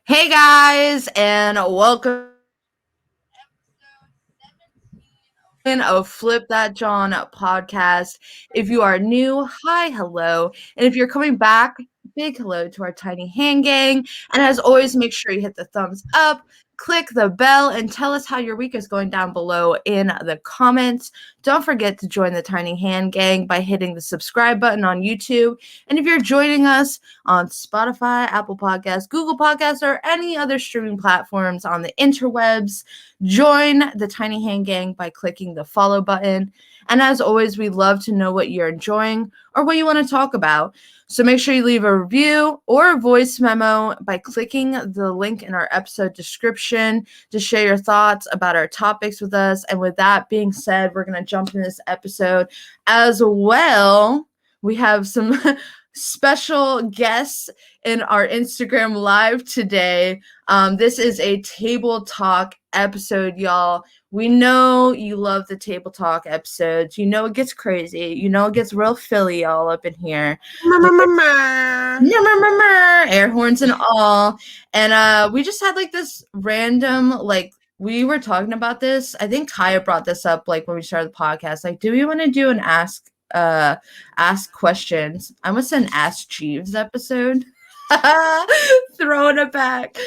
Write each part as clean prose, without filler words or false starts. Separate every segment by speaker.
Speaker 1: Hey guys, and welcome of Flip That Jawn podcast. If you are new, hi, hello. And if you're coming back, big hello to our tiny hand gang. And as always, make sure you hit the thumbs up, click the bell, and tell us how your week is going down below in the comments. Don't forget to join the tiny hand gang by hitting the subscribe button on YouTube. And if you're joining us on Spotify, Apple Podcasts, Google Podcasts, or any other streaming platforms on the interwebs, join the Tiny Hand Gang by clicking the follow button. And as always, we love to know what you're enjoying or what you want to talk about. So make sure you leave a review or a voice memo by clicking the link in our episode description to share your thoughts about our topics with us. And with that being said, we're going to jump into this episode as well. We have some special guests in our Instagram live today. This is a table talk episode, y'all. We know you love the table talk episodes. You know it gets crazy. You know it gets real Philly all up in here. Air horns and all. And we just had like this random, like, we were talking about this. I think Kiaya brought this up like when we started the podcast. Like, do we want to do an ask questions? I almost said an Ask Jeeves episode. Throwing it back.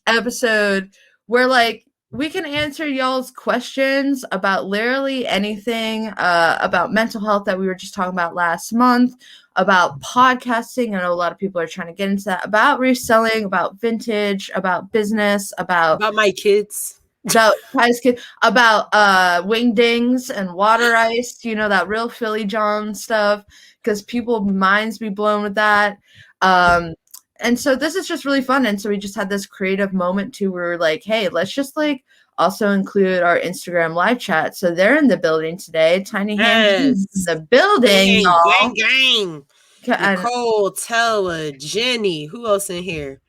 Speaker 1: Episode where like we can answer y'all's questions about literally anything, about mental health that we were just talking about last month, about podcasting. I know a lot of people are trying to get into that, about reselling, about vintage, about business, about
Speaker 2: my kids,
Speaker 1: about Ty's kid, about wingdings and water ice, you know, that real Philly John stuff, because people minds be blown with that. And so this is just really fun. And so we just had this creative moment too, where we're like, hey, let's just like also include our Instagram live chat. So they're in the building today. Tiny Hands in the building.
Speaker 2: Gang. Nicole, Tella, Jenny. Who else in here?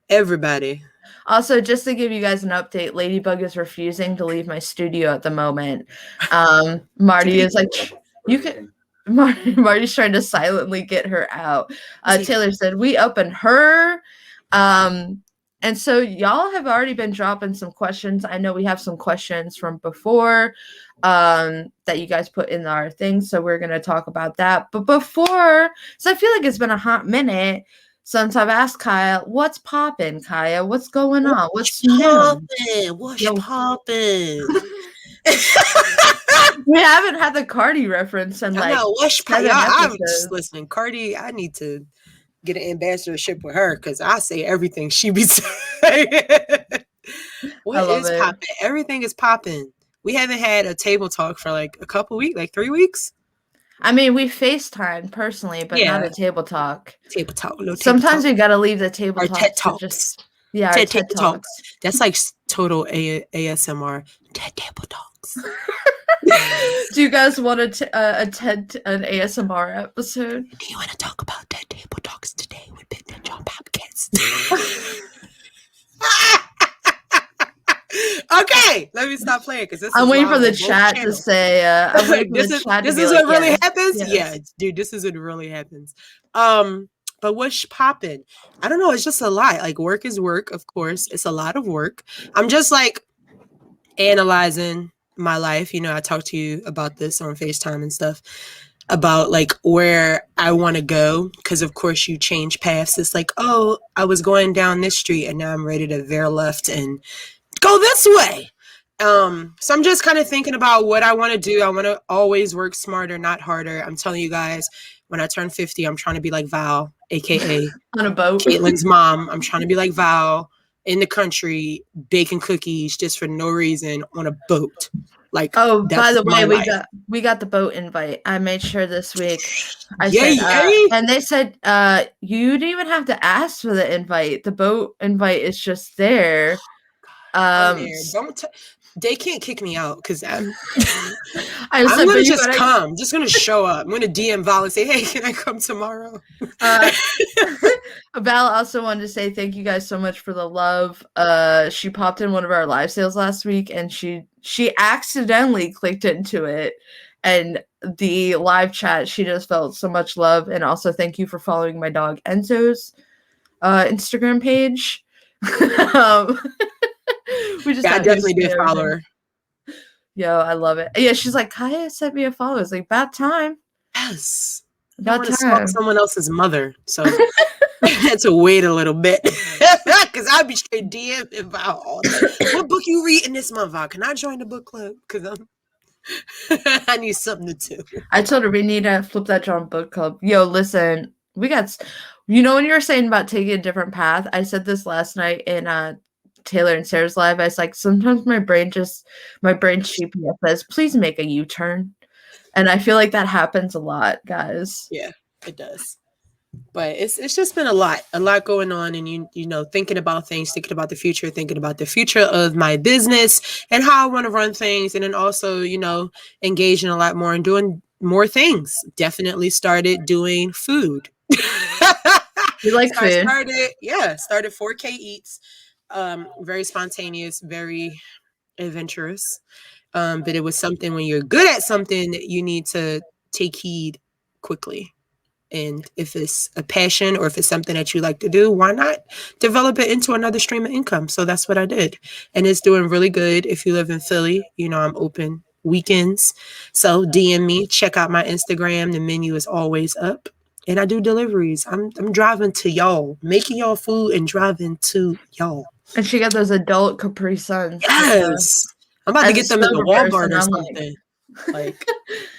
Speaker 2: Everybody.
Speaker 1: Also, just to give you guys an update, Ladybug is refusing to leave my studio at the moment. Marty is like, you can. Marty's trying to silently get her out. Taylor said, we up and her. And so y'all have already been dropping some questions. I know we have some questions from before that you guys put in our thing. So we're going to talk about that. But before, so I feel like it's been a hot minute since I've asked Kiaya, what's popping, Kiaya? What's going on? What's
Speaker 2: popping? What's popping?
Speaker 1: We haven't had the Cardi reference in like
Speaker 2: I'm just listening. Cardi, I need to get an ambassadorship with her because I say everything she be saying. What is popping? Everything is popping. We haven't had a table talk for like a couple weeks, like 3 weeks.
Speaker 1: I mean, we FaceTime personally, but not a table talk.
Speaker 2: Table talk. No table
Speaker 1: Sometimes
Speaker 2: talk.
Speaker 1: we gotta leave the table
Speaker 2: our
Speaker 1: talk.
Speaker 2: TED Talks.
Speaker 1: Our TED Talks.
Speaker 2: That's like total ASMR. TED Table Talks.
Speaker 1: Do you guys want to attend an ASMR episode?
Speaker 2: Do you want to talk about TED Table Talks today with Big and John Podcast? Okay, let me stop playing because
Speaker 1: I'm waiting for the chat to say.
Speaker 2: This is what really happens. Yes. Yeah, dude, this is what really happens. But what's popping? I don't know. It's just a lot. Like work is work, of course. It's a lot of work. I'm just like analyzing my life. You know, I talked to you about this on FaceTime and stuff about like where I want to go. Because of course you change paths. It's like, oh, I was going down this street and now I'm ready to veer left and go this way. So I'm just kind of thinking about what I want to do. I want to always work smarter, not harder. I'm telling you guys, when I turn 50, I'm trying to be like Val, aka
Speaker 1: on a boat.
Speaker 2: Caitlin's mom. I'm trying to be like Val in the country, baking cookies just for no reason on a boat. Like,
Speaker 1: oh, by the way, we got the boat invite. I made sure this week. And they said you didn't even have to ask for the invite. The boat invite is just there.
Speaker 2: They can't kick me out because I'm
Speaker 1: gonna
Speaker 2: just come. I'm just gonna show up. I'm gonna DM Val and say, "Hey, can I come tomorrow?"
Speaker 1: Val also wanted to say thank you guys so much for the love. She popped in one of our live sales last week, and she accidentally clicked into it, and the live chat. She just felt so much love, and also thank you for following my dog Enzo's Instagram page. um, we just
Speaker 2: Yeah, I
Speaker 1: got used
Speaker 2: definitely
Speaker 1: to
Speaker 2: did follow
Speaker 1: everything.
Speaker 2: her.
Speaker 1: Yo, I love it. Yeah, she's like, Kiaya sent me a follow. It's like, about time.
Speaker 2: Yes. I don't
Speaker 1: About
Speaker 2: want to stalk
Speaker 1: time.
Speaker 2: someone else's mother. So I had to wait a little bit. Because I'd be straight DM about all day. What book you reading this month? Can I join the book club? Because I need something to do.
Speaker 1: I told her we need to flip that Jawn book club. Yo, listen, we got, when you were saying about taking a different path, I said this last night in Taylor and Sarah's live. I was like, sometimes my brain GPS says, please make a U-turn. And I feel like that happens a lot, guys.
Speaker 2: Yeah, it does. But it's just been a lot going on, and you know, thinking about things, thinking about the future of my business and how I want to run things, and then also, you know, engaging a lot more and doing more things. Definitely started doing food.
Speaker 1: You like
Speaker 2: So I
Speaker 1: food?
Speaker 2: started 4K Eats. Very spontaneous, very adventurous. But it was something, when you're good at something, you need to take heed quickly. And if it's a passion or if it's something that you like to do, why not develop it into another stream of income? So that's what I did. And it's doing really good. If you live in Philly, you know, I'm open weekends. So DM me, check out my Instagram. The menu is always up. And I do deliveries. I'm driving to y'all, making y'all food and driving to y'all.
Speaker 1: And she got those adult Capri Suns.
Speaker 2: Yes. I'm about to
Speaker 1: As a
Speaker 2: get them in the
Speaker 1: sober
Speaker 2: Walmart
Speaker 1: person,
Speaker 2: or
Speaker 1: I'm
Speaker 2: something. Like,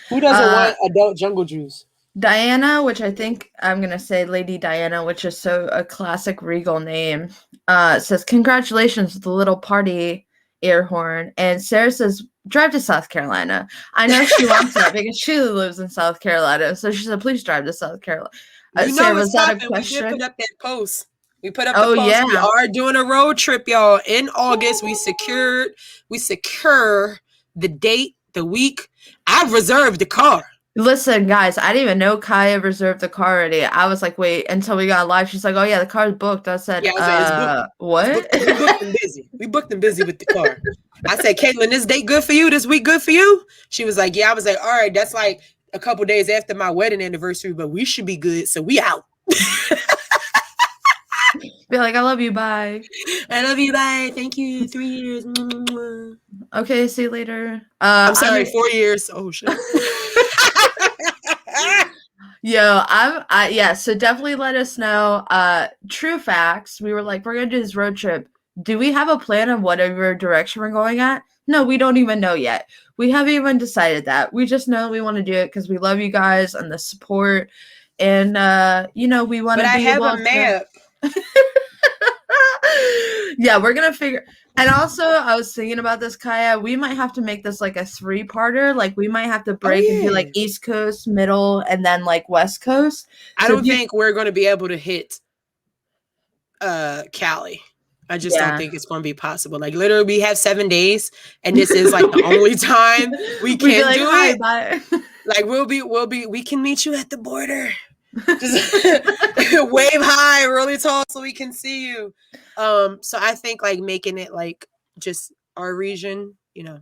Speaker 2: who doesn't
Speaker 1: uh,
Speaker 2: want adult jungle juice?
Speaker 1: Diana, which I think I'm gonna say Lady Diana, which is so a classic regal name, says congratulations with the little party air horn. And Sarah says drive to South Carolina. I know she wants that because she lives in South Carolina. So she said please drive to South Carolina.
Speaker 2: You
Speaker 1: Sarah,
Speaker 2: know
Speaker 1: was
Speaker 2: it's
Speaker 1: that a
Speaker 2: popping. We did
Speaker 1: question?
Speaker 2: put up that post. We put up the
Speaker 1: Oh
Speaker 2: post. We
Speaker 1: yeah.
Speaker 2: are doing a road trip, y'all. In August, we secure the date, the week. I've reserved the car.
Speaker 1: Listen, guys, I didn't even know Kiaya reserved the car already. I was like, wait, until we got live. She's like, oh yeah, the car's booked. I said,
Speaker 2: Yeah, I was like, it's booked.
Speaker 1: what?
Speaker 2: We booked them busy. We booked them busy with the car. I said, Caitlin, this date good for you? This week good for you? She was like, yeah. I was like, all right, that's like a couple days after my wedding anniversary, but we should be good. So we out.
Speaker 1: Be like, I love you, bye.
Speaker 2: I love you, bye. Thank you. 3 years.
Speaker 1: Okay, see you later.
Speaker 2: I'm sorry, 4 years. Oh shit.
Speaker 1: Yeah, so definitely let us know. True facts. We were like, we're gonna do this road trip. Do we have a plan of whatever direction we're going at? No, we don't even know yet. We haven't even decided that. We just know we want to do it because we love you guys and the support. And we want to be able
Speaker 2: a map.
Speaker 1: Yeah, we're gonna figure. And also, I was thinking about this, Kiaya. We might have to make this like a 3-parter. Like, we might have to break and do like East Coast, Middle, and then like West Coast.
Speaker 2: I don't think we're going to be able to hit Cali. I just don't think it's going to be possible. Like, literally, we have 7 days, and this is like the only time we can do it.
Speaker 1: Bye.
Speaker 2: Like, we can meet you at the border. Just wave high, really tall, so we can see you. So I think like making it like just our region, is going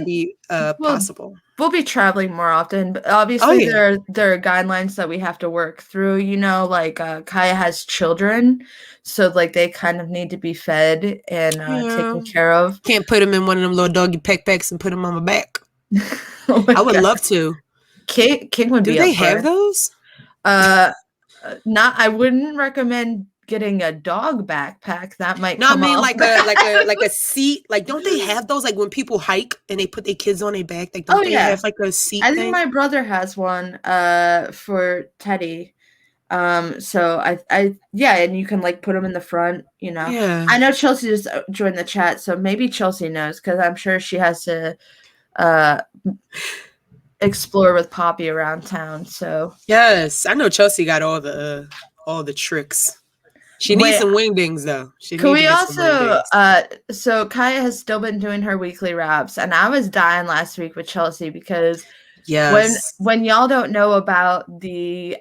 Speaker 2: to be possible.
Speaker 1: We'll be traveling more often, but obviously there are guidelines that we have to work through. Like Kiaya has children, so like they kind of need to be fed and taken care of.
Speaker 2: Can't put them in one of them little doggy backpacks and put them on my back. I would love to.
Speaker 1: King would be.
Speaker 2: Do they have those?
Speaker 1: I wouldn't recommend getting a dog backpack. That might come off
Speaker 2: like a seat. Like, don't they have those? Like when people hike and they put their kids on their back. Like, don't they have like a seat?
Speaker 1: I think my brother has one. For Teddy. So and you can like put them in the front.
Speaker 2: Yeah.
Speaker 1: I know Chelsea just joined the chat, so maybe Chelsea knows because I'm sure she has to explore with Poppy around town. So
Speaker 2: yes, I know Chelsea got all the tricks. She needs some wingdings though.
Speaker 1: Can we also so Kiaya has still been doing her weekly wraps, and I was dying last week with Chelsea because when y'all don't know about the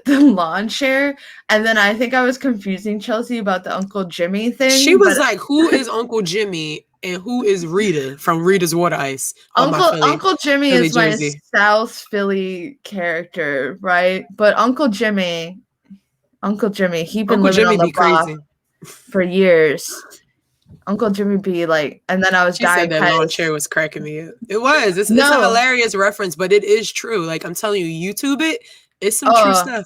Speaker 1: lawn share, and then I think I was confusing Chelsea about the Uncle Jimmy thing.
Speaker 2: She was like, who is Uncle Jimmy? And who is Rita from Rita's Water Ice?
Speaker 1: Uncle Jimmy is my South Philly character, right? But Uncle Jimmy, Uncle Jimmy, he been
Speaker 2: Uncle
Speaker 1: living
Speaker 2: Jimmy
Speaker 1: on the
Speaker 2: be
Speaker 1: block
Speaker 2: crazy.
Speaker 1: for years. Uncle Jimmy be like, and then I was
Speaker 2: She
Speaker 1: dying
Speaker 2: said that lawn
Speaker 1: because
Speaker 2: chair was cracking me up. It was. It's a
Speaker 1: no,
Speaker 2: hilarious reference, but it is true. Like I'm telling you, YouTube it. It's some true stuff.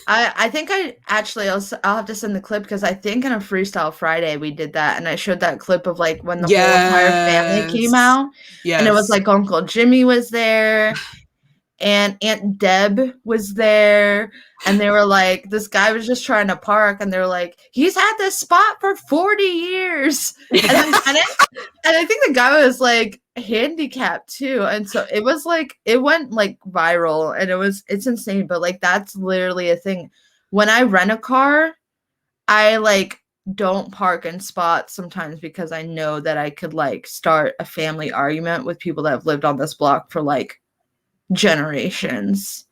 Speaker 1: I think I'll have to send the clip because I think in a Freestyle Friday we did that, and I showed that clip of like when the whole entire family came out, and it was like Uncle Jimmy was there, and Aunt Deb was there, and they were like, this guy was just trying to park, and they were like, he's had this spot for 40 years, and I think the guy was like handicapped too, and so it was like it went like viral, and it's insane, but like that's literally a thing. When I rent a car, I like don't park in spots sometimes because I know that I could like start a family argument with people that have lived on this block for like generations,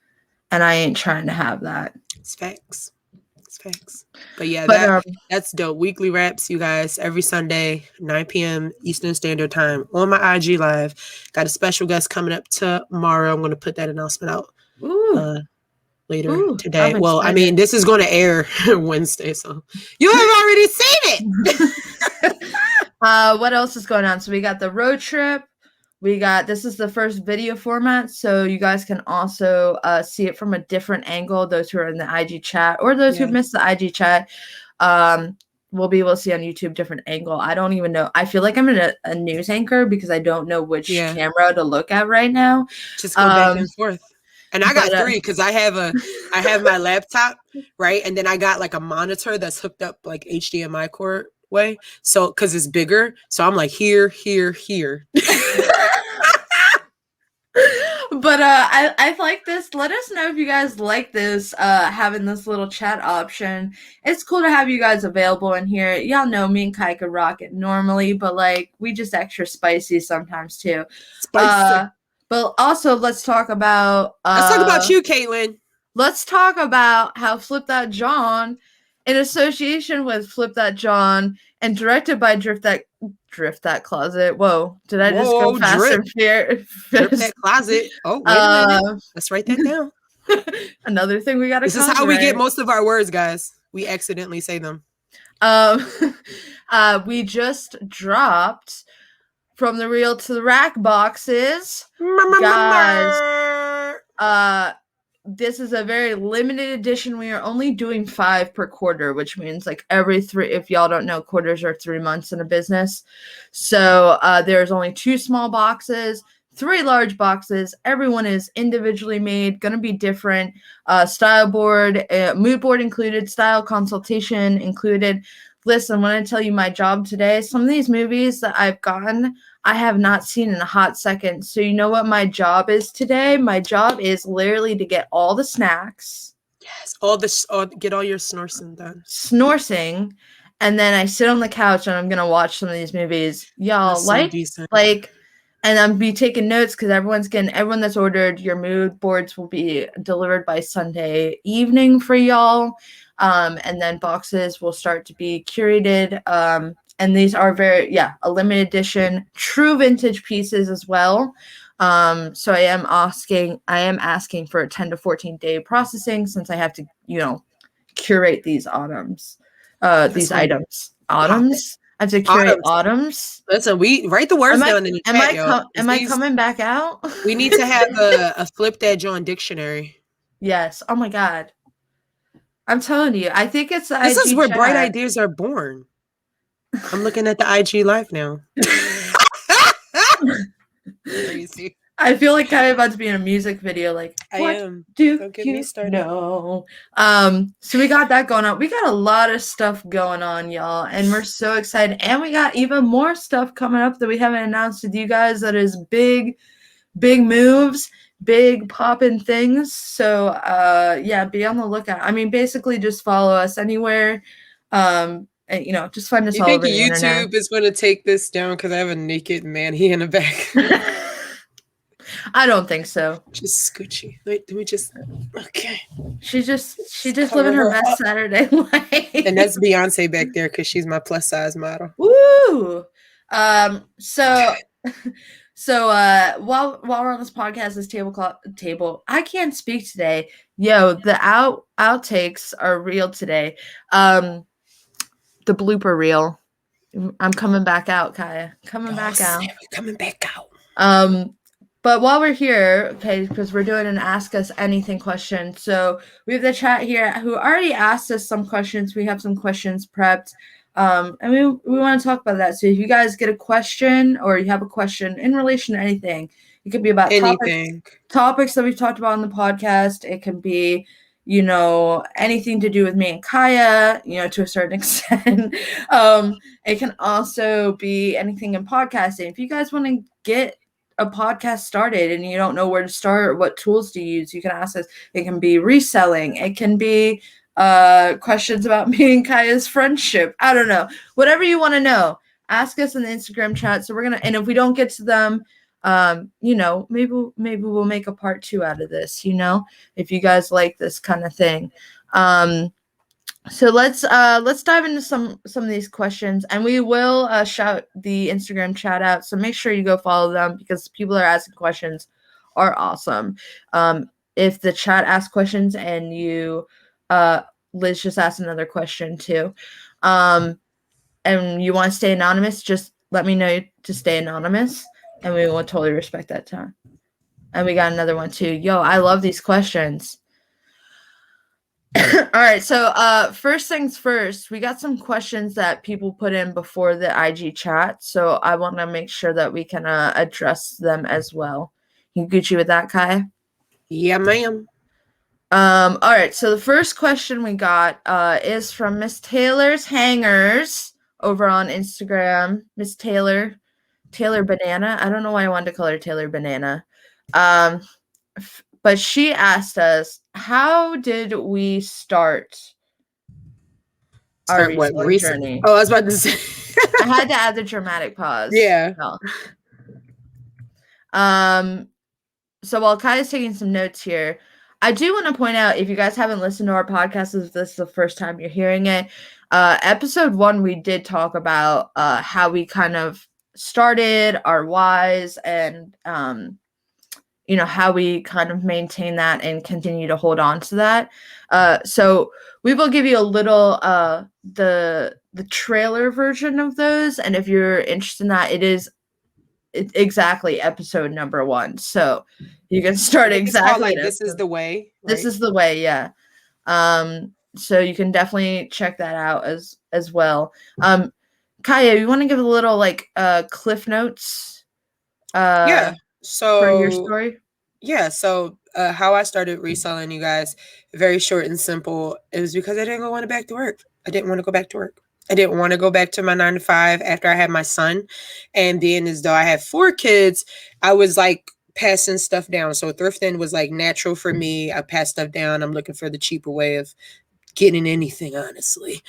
Speaker 1: and I ain't trying to have that.
Speaker 2: It's facts. It's facts. But yeah, that's dope. Weekly Raps, you guys, every Sunday, 9 p.m. Eastern Standard Time on my IG Live. Got a special guest coming up tomorrow. I'm going to put that announcement out later today. Well, I mean, this is going to air Wednesday, so you have already seen
Speaker 1: it. What else is going on? So we got the road trip. This is the first video format, so you guys can also see it from a different angle. Those who are in the IG chat or those who missed the IG chat will be able to see on YouTube different angle. I don't even know. I feel like I'm in a news anchor because I don't know which camera to look at right now.
Speaker 2: Just go back and forth. And I got 3 because I have my laptop, right? And then I got like a monitor that's hooked up like HDMI cord way. So because it's bigger. So I'm like here.
Speaker 1: But I like this. Let us know if you guys like this, having this little chat option. It's cool to have you guys available in here. Y'all know me and Kai could rock it normally, but like we just extra spicy sometimes too. Spicy. But also let's talk about
Speaker 2: you, Caitlin.
Speaker 1: Let's talk about how Flip That Jawn, in association with Flip That Jawn and directed by Drift That Closet. Whoa, did I just go fast and furious?
Speaker 2: Drip That Closet. Oh, wait a minute. Let's write that down.
Speaker 1: Another thing we got to.
Speaker 2: This is how we get most of our words, guys. We accidentally say them.
Speaker 1: We just dropped From the Reel to the Rack boxes, guys. This is a very limited edition. We are only doing 5 per quarter, which means like every 3, if y'all don't know, quarters are 3 months in a business. So there's only 2 small boxes, 3 large boxes. Everyone is individually made, going to be different. Style board, mood board included, style consultation included. Listen, when I tell you my job today, some of these movies that I've gotten, I have not seen in a hot second. So you know what my job is today? My job is literally to get all the snacks.
Speaker 2: Yes, get all your snorsing done.
Speaker 1: Snorsing. And then I sit on the couch and I'm going to watch some of these movies. Y'all,
Speaker 2: so
Speaker 1: and I'm be taking notes because everyone that's ordered your mood boards will be delivered by Sunday evening for y'all. And then boxes will start to be curated. And these are a limited edition, true vintage pieces as well. So I am asking for a 10 to 14 day processing since I have to, curate these items. I have to curate autumns.
Speaker 2: Listen, we write the words down in the chat.
Speaker 1: Am I coming back out?
Speaker 2: We need to have a Flip That Jawn dictionary.
Speaker 1: Yes. Oh my God. I'm telling you, I think it's
Speaker 2: this is where bright ideas are born. I'm looking at the IG Live now. Crazy.
Speaker 1: I feel like I'm about to be in a music video. Like
Speaker 2: I am.
Speaker 1: Don't get me started. No. So we got that going on. We got a lot of stuff going on, y'all, and we're so excited. And we got even more stuff coming up that we haven't announced with you guys. That is big moves, big popping things. So be on the lookout. I mean, basically, just follow us anywhere. And, just find us all over the internet.
Speaker 2: You think YouTube is going to take this down because I have a naked man here in the back?
Speaker 1: I don't think so.
Speaker 2: Just Scoochie. Wait, do we just? Okay.
Speaker 1: She just living her best Saturday life.
Speaker 2: And that's Beyonce back there because she's my plus size model.
Speaker 1: Woo! So So while we're on this podcast, this table, I can't speak today. Yo, the outtakes are real today. The blooper reel. I'm coming back out, Kaya. Coming back out.
Speaker 2: Coming back out.
Speaker 1: But while we're here, okay, because we're doing an Ask Us Anything question. So we have the chat here who already asked us some questions. We have some questions prepped. And we want to talk about that. So if you guys get a question or you have a question in relation to anything, it could be about topics that we've talked about on the podcast. It can be, anything to do with me and Kaya, to a certain extent. It can also be anything in podcasting. If you guys want to get a podcast started and you don't know where to start or what tools to use, you can ask us. It can be reselling. It can be questions about me and Kaya's friendship. I don't know. Whatever you want to know, ask us in the Instagram chat. So and if we don't get to them, maybe we'll make a part 2 out of this, if you guys like this kind of thing. So let's dive into some of these questions, and we will shout the Instagram chat out. So make sure you go follow them because people are asking questions are awesome. If the chat asks questions and you Liz just asked another question too, and you want to stay anonymous, just let me know to stay anonymous, and we will totally respect that time. And we got another one too. Yo, I love these questions. All right, so first things first, we got some questions that people put in before the IG chat, so I want to make sure that we can address them as well. You Gucci with that, Kai?
Speaker 2: Yeah, ma'am.
Speaker 1: All right, so the first question we got is from Miss Taylor's Hangers over on Instagram. Miss Taylor Banana. I don't know why I wanted to call her Taylor Banana. But she asked us, how did we start our reselling journey?
Speaker 2: Oh, I was about to say.
Speaker 1: I had to add the dramatic pause.
Speaker 2: Yeah.
Speaker 1: No. So while Kaya's taking some notes here, I do want to point out, if you guys haven't listened to our podcast, if this is the first time you're hearing it, episode 1, we did talk about how we kind of started, our whys, and how we kind of maintain that and continue to hold on to that. So we will give you a little the trailer version of those, and if you're interested in that, it's exactly episode number 1. So you can start exactly.
Speaker 2: This is the way.
Speaker 1: Right? This is the way, yeah. So you can definitely check that out as well. Kaya, you want to give a little cliff notes?
Speaker 2: Yeah. So
Speaker 1: for your story?
Speaker 2: Yeah. So how I started reselling, you guys, very short and simple. It was because I didn't want to back to work. I didn't want to go back to work. I didn't want to go back to my 9 to 5 after I had my son. And being as though I have 4 kids, I was passing stuff down. So thrifting was natural for me. I passed stuff down. I'm looking for the cheaper way of getting anything, honestly.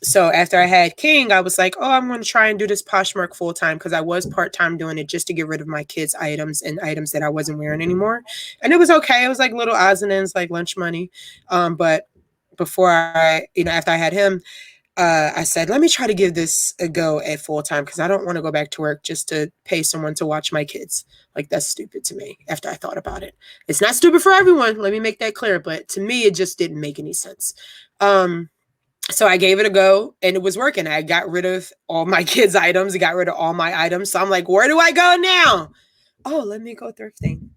Speaker 2: So after I had King, I was like, oh, I'm going to try and do this Poshmark full time, because I was part-time doing it just to get rid of my kids' items and items that I wasn't wearing anymore. And it was okay. It was little odds and ends, lunch money. But before after I had him, I said, let me try to give this a go at full time, because I don't want to go back to work just to pay someone to watch my kids. That's stupid to me after I thought about it. It's not stupid for everyone. Let me make that clear. But to me, it just didn't make any sense. So I gave it a go, and it was working. I got rid of all my kids' items. I got rid of all my items. So I'm like, where do I go now? Oh, let me go thrifting.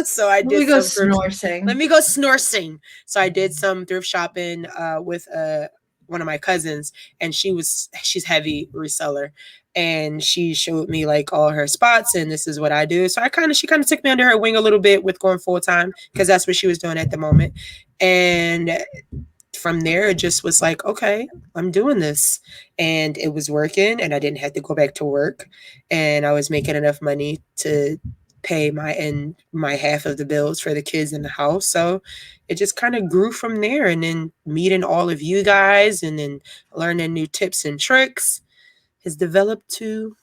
Speaker 2: So I did.
Speaker 1: Let me go snorsing.
Speaker 2: Let me go snorsing. So I did some thrift shopping with one of my cousins, and she's heavy reseller, and she showed me all her spots, and this is what I do. So she kind of took me under her wing a little bit with going full time, because that's what she was doing at the moment. And from there, it just was okay, I'm doing this, and it was working, and I didn't have to go back to work, and I was making enough money to pay my half of the bills for the kids in the house. So it just kind of grew from there, and then meeting all of you guys and then learning new tips and tricks has developed to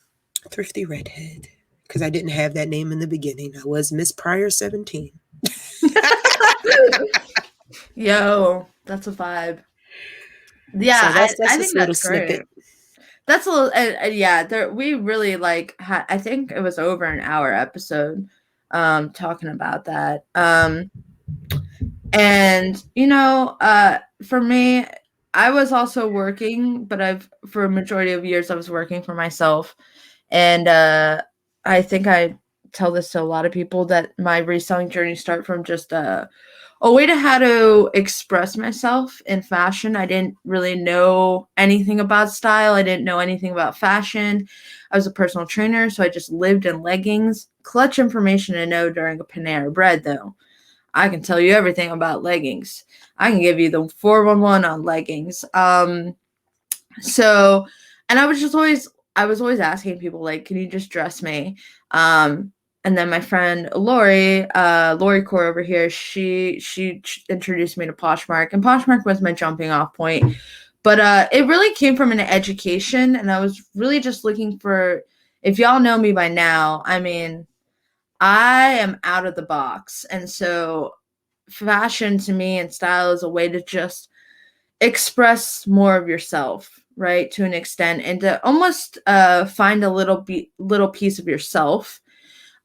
Speaker 2: Thrifty Redhead, because I didn't have that name in the beginning. I was Miss Pryor 17.
Speaker 1: Yo, that's a vibe. Yeah, so I think that's great. That's a little, yeah. We really like. I think it was over an hour episode, talking about that. And for me, I was also working, but for a majority of years I was working for myself, and I think I tell this to a lot of people that my reselling journey started from just a way to how to express myself in fashion. I didn't really know anything about style. I didn't know anything about fashion. I was a personal trainer, so I just lived in leggings. Clutch information to know during a Panera Bread, though. I can tell you everything about leggings. I can give you the 411 on leggings. So, and I was always asking people, like, can you just dress me? And then my friend Lori Core over here, she introduced me to Poshmark, and Poshmark was my jumping off point. But it really came from an education, and I was really just looking for, if y'all know me by now, I mean, I am out of the box. And so fashion to me and style is a way to just express more of yourself, right? To an extent, and to almost find a little piece of yourself,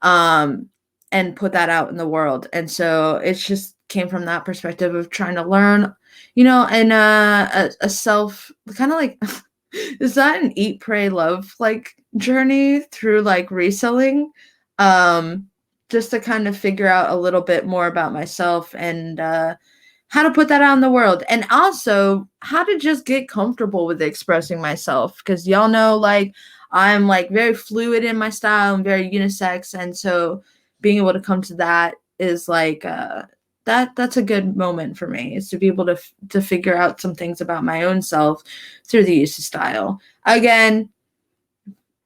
Speaker 1: um, and put that out in the world. And so it's just came from that perspective of trying to learn, and a self kind of like, is that an eat, pray, love like journey through like reselling? Um, just to kind of figure out a little bit more about myself and how to put that out in the world, and also how to just get comfortable with expressing myself, because y'all know, like, I'm like very fluid in my style and very unisex, and so being able to come to that is like that's a good moment for me, is to be able to figure out some things about my own self through the use of style. Again,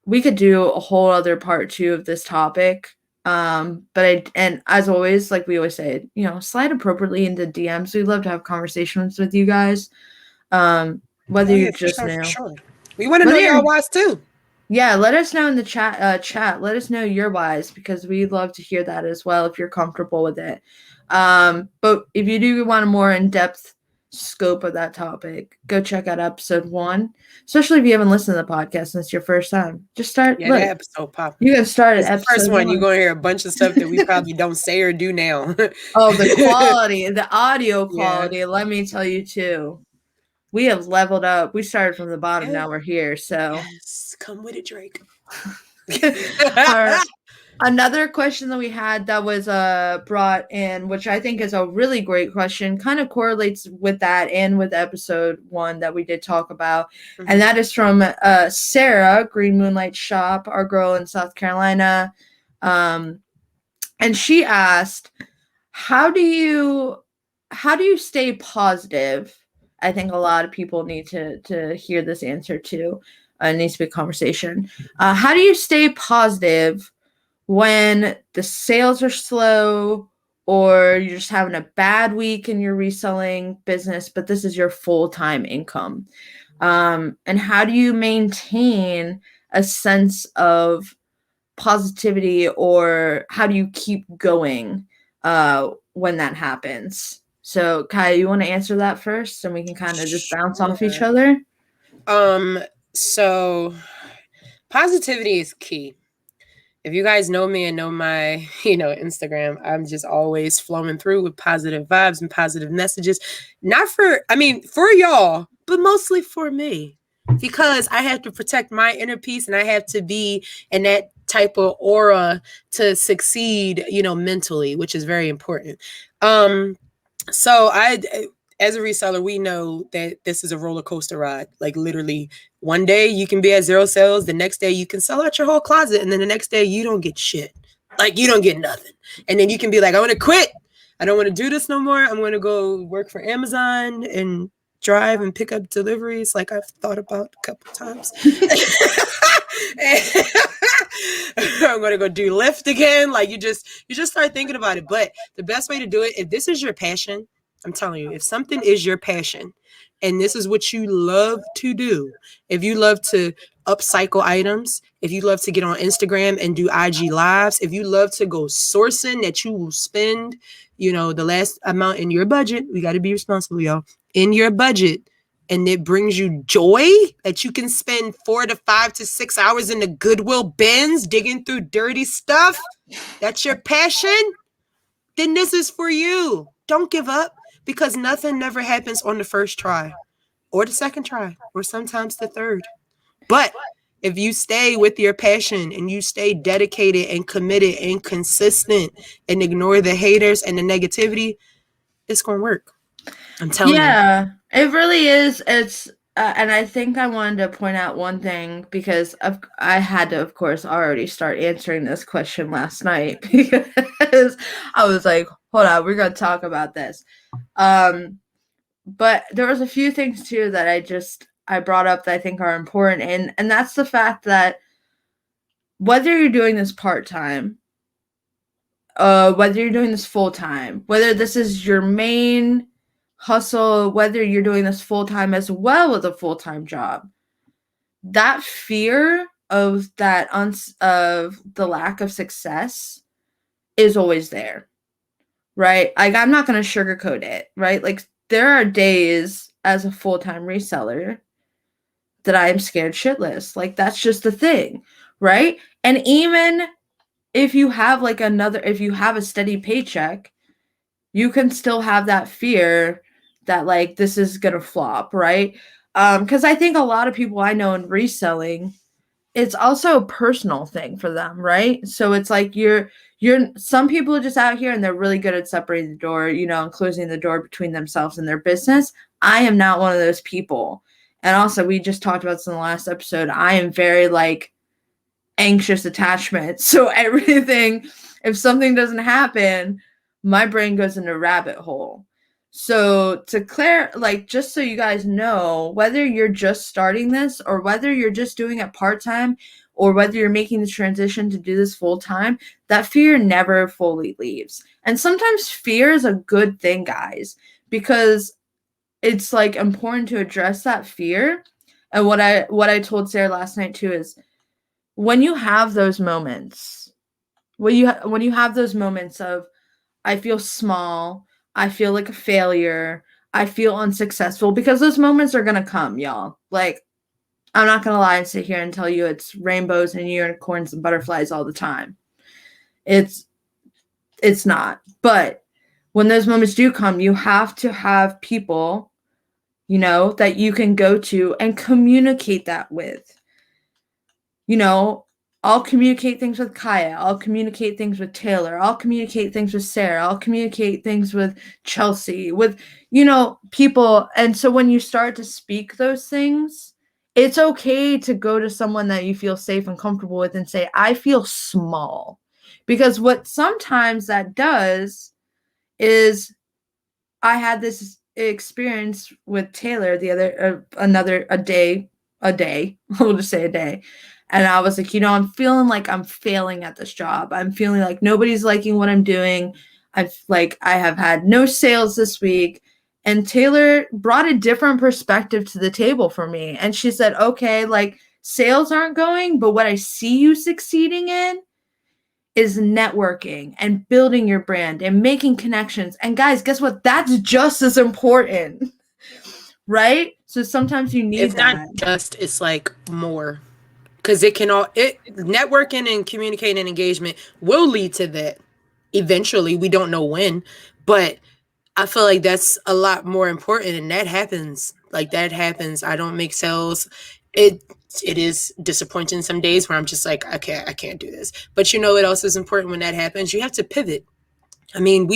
Speaker 1: we could do a whole other part 2 of this topic. And as always, like we always say, slide appropriately into DMs. We love to have conversations with you guys. Whether you're just new.
Speaker 2: For sure. We want to know your whys too.
Speaker 1: Yeah, let us know in the chat. Let us know your whys, because we'd love to hear that as well if you're comfortable with it. But if you do want a more in-depth scope of that topic, go check out episode 1. Especially if you haven't listened to the podcast and it's your first time. Just start.
Speaker 2: Yeah, that episode pop.
Speaker 1: You can start at
Speaker 2: episode first one. You're gonna hear a bunch of stuff that we probably don't say or do now.
Speaker 1: Oh, the quality, the audio quality. Yeah. Let me tell you too. We have leveled up. We started from the bottom. Now we're here. So
Speaker 2: yes, come with it, Drake.
Speaker 1: Another question that we had that was brought in, which I think is a really great question, kind of correlates with that and with episode 1 that we did talk about. Mm-hmm. And that is from Sarah, Green Moonlight Shop, our girl in South Carolina. And she asked, how do you stay positive? I think a lot of people need to hear this answer too. It needs to be a conversation. How do you stay positive when the sales are slow, or you're just having a bad week in your reselling business, but this is your full-time income? And how do you maintain a sense of positivity, or how do you keep going when that happens? So, Kiaya, you want to answer that first, and we can kind of just bounce off each other?
Speaker 2: So positivity is key. If you guys know me and know my, Instagram, I'm just always flowing through with positive vibes and positive messages. For y'all, but mostly for me, because I have to protect my inner peace, and I have to be in that type of aura to succeed, mentally, which is very important. So as a reseller, we know that this is a roller coaster ride. Like, literally, one day you can be at 0 sales, the next day you can sell out your whole closet, and then the next day you don't get shit. Like, you don't get nothing. And then you can be like, I want to quit. I don't want to do this no more. I'm going to go work for Amazon and drive and pick up deliveries, like I've thought about a couple times. I'm going to go do Lyft again. Like, you just start thinking about it. But the best way to do it, if this is your passion, I'm telling you, if something is your passion and this is what you love to do, if you love to upcycle items, if you love to get on Instagram and do IG lives, if you love to go sourcing that you will spend, the last amount in your budget, we got to be responsible, y'all, in your budget, and it brings you joy that you can spend 4 to 5 to 6 hours in the Goodwill bins digging through dirty stuff, that's your passion, then this is for you. Don't give up, because nothing never happens on the first try or the second try or sometimes the third. But if you stay with your passion and you stay dedicated and committed and consistent and ignore the haters and the negativity, it's going to work. I'm telling you.
Speaker 1: Yeah, it really is. It's and I think I wanted to point out one thing because I had to, of course, already start answering this question last night because I was like, hold on, we're going to talk about this. But there was a few things too that I brought up that I think are important, and that's the fact that whether you're doing this part-time, whether you're doing this full-time, whether this is your main hustle, whether you're doing this full-time as well as a full-time job, that fear of of the lack of success is always there, right? Like, I'm not going to sugarcoat it, right? Like, there are days as a full-time reseller that I am scared shitless. Like, that's just the thing, right? And even if you have if you have a steady paycheck, you can still have that fear that like this is gonna flop, right? Because I think a lot of people I know in reselling, it's also a personal thing for them, right? So it's like you're some people are just out here and they're really good at separating the door, and closing the door between themselves and their business. I am not one of those people. And also, we just talked about this in the last episode. I am very like anxious attachment. So everything, if something doesn't happen, my brain goes into a rabbit hole. So just so you guys know, whether you're just starting this or whether you're just doing it part-time or whether you're making the transition to do this full-time, that fear never fully leaves. And sometimes fear is a good thing, guys, because it's like important to address that fear. And what I told Sarah last night too is when you have those moments, when you have those moments of I feel small, I feel like a failure, I feel unsuccessful, because those moments are gonna come, y'all. Like, I'm not gonna lie and sit here and tell you it's rainbows and unicorns and butterflies all the time. It's not. But when those moments do come, you have to have people, that you can go to and communicate that with. I'll communicate things with Kiaya. I'll communicate things with Taylor. I'll communicate things with Sarah. I'll communicate things with Chelsea, with, people. And so when you start to speak those things, it's okay to go to someone that you feel safe and comfortable with and say, I feel small. Because what sometimes that does is I had this experience with Taylor a day, we'll just say a day. And I was like, I'm feeling like I'm failing at this job. I'm feeling like nobody's liking what I'm doing. I have had no sales this week. And Taylor brought a different perspective to the table for me. And she said, okay, like sales aren't going, but what I see you succeeding in is networking and building your brand and making connections. And guys, guess what? That's just as important, right? So sometimes you need
Speaker 2: it's
Speaker 1: that.
Speaker 2: not just, it's like more. Because networking and communicating and engagement will lead to that eventually. We don't know when, but I feel like that's a lot more important, and that happens. Like, that happens. I don't make sales. It is disappointing some days where I'm just like, I can't do this. But you know what else is important when that happens? You have to pivot. I mean,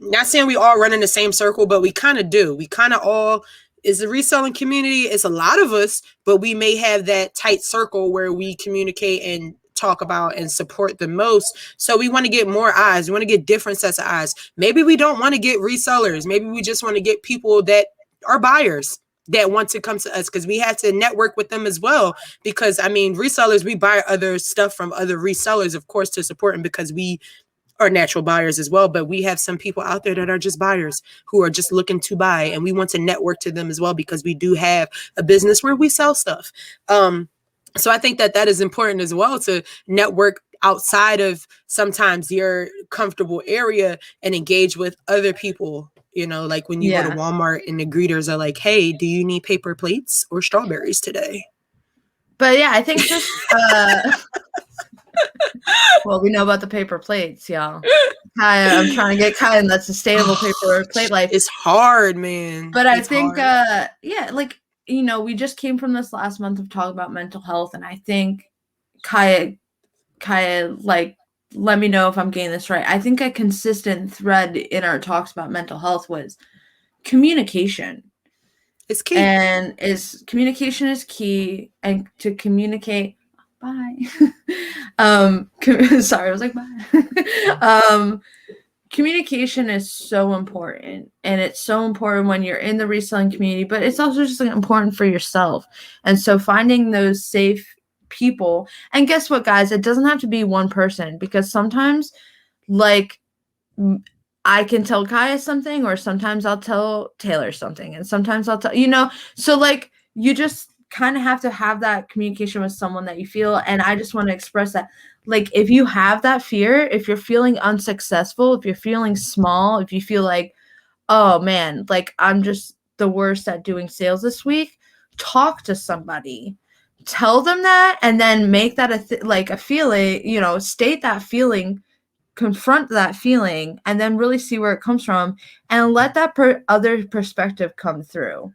Speaker 2: not saying we all run in the same circle, but we kind of do. We kind of all, is the reselling community, it's a lot of us, but we may have that tight circle where we communicate and talk about and support the most. So we want to get more eyes. We want to get different sets of eyes. Maybe we don't want to get resellers. Maybe we just want to get people that are buyers that want to come to us, because we have to network with them as well. Because I mean, resellers, we buy other stuff from other resellers, of course, to support them, because we are natural buyers as well. But we have some people out there that are just buyers who are just looking to buy, and we want to network to them as well, because we do have a business where we sell stuff. So I think that is important as well, to network outside of sometimes your comfortable area and engage with other people You know, like when you go to Walmart and the greeters are like, hey, do you need paper plates or strawberries today?
Speaker 1: But yeah, I think just well, we know about the paper plates, y'all. Kiaya, I'm trying to get Kiaya in that sustainable paper plate life.
Speaker 2: It's hard, man.
Speaker 1: But I think yeah, like, you know, we just came from this last month of talking about mental health, and I think Kiaya, like, let me know if I'm getting this right. I think a consistent thread in our talks about mental health was communication.
Speaker 2: It's key.
Speaker 1: And communication is key, and to communicate. Bye. Sorry, I was like, bye. Communication is so important, and it's so important when you're in the reselling community, but it's also just important for yourself. And so finding those safe people, and guess what, guys, it doesn't have to be one person, because sometimes, like, I can tell Kiaya something, or sometimes I'll tell Taylor something, and sometimes I'll tell, you know, so like, you just kind of have to have that communication with someone that you feel. And I just want to express that, like, if you have that fear, if you're feeling unsuccessful, if you're feeling small, if you feel like, oh man, like, I'm just the worst at doing sales this week, talk to somebody, tell them that, and then make that a feeling, you know, state that feeling, confront that feeling, and then really see where it comes from, and let that other perspective come through.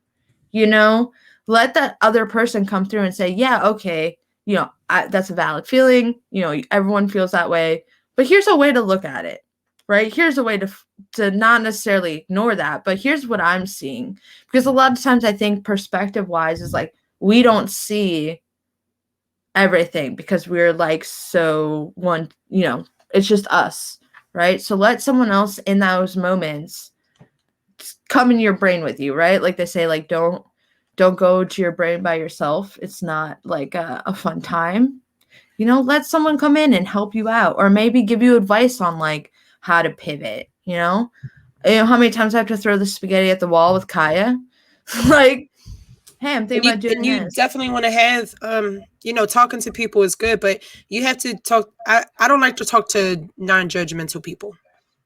Speaker 1: You know, let that other person come through and say, yeah, okay, you know, that's a valid feeling. You know, everyone feels that way, but here's a way to look at it, right? Here's a way to not necessarily ignore that, but here's what I'm seeing. Because a lot of times I think perspective wise is like, we don't see everything because we're like, so one, you know, it's just us, right? So let someone else in those moments come in your brain with you, right? Like they say, like, don't go to your brain by yourself. It's not like a fun time. You know, let someone come in and help you out, or maybe give you advice on like how to pivot. You know how many times I have to throw the spaghetti at the wall with Kiaya? Like, hey, I'm thinking about doing
Speaker 2: you
Speaker 1: this.
Speaker 2: Definitely want to have, you know, talking to people is good, but you have to talk. I don't like to talk to non-judgmental people.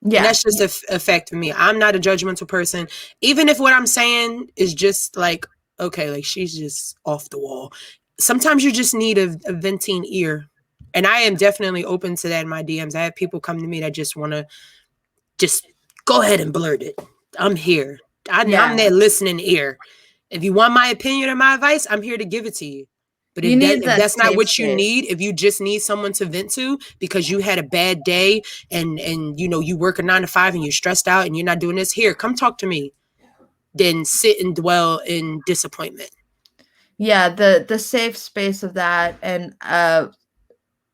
Speaker 2: Yeah. And that's just a fact for me. I'm not a judgmental person. Even if what I'm saying is just like, okay, like she's just off the wall. Sometimes you just need a venting ear. And I am definitely open to that in my DMs. I have people come to me that just want to just go ahead and blurt it. I'm here. I'm that listening ear. If you want my opinion or my advice, I'm here to give it to you. But if that's not what you need, if you just need someone to vent to because you had a bad day and you know you work a 9 to 5 and you're stressed out and you're not doing this, here, come talk to me. Then sit and dwell in disappointment.
Speaker 1: Yeah, the safe space of that, and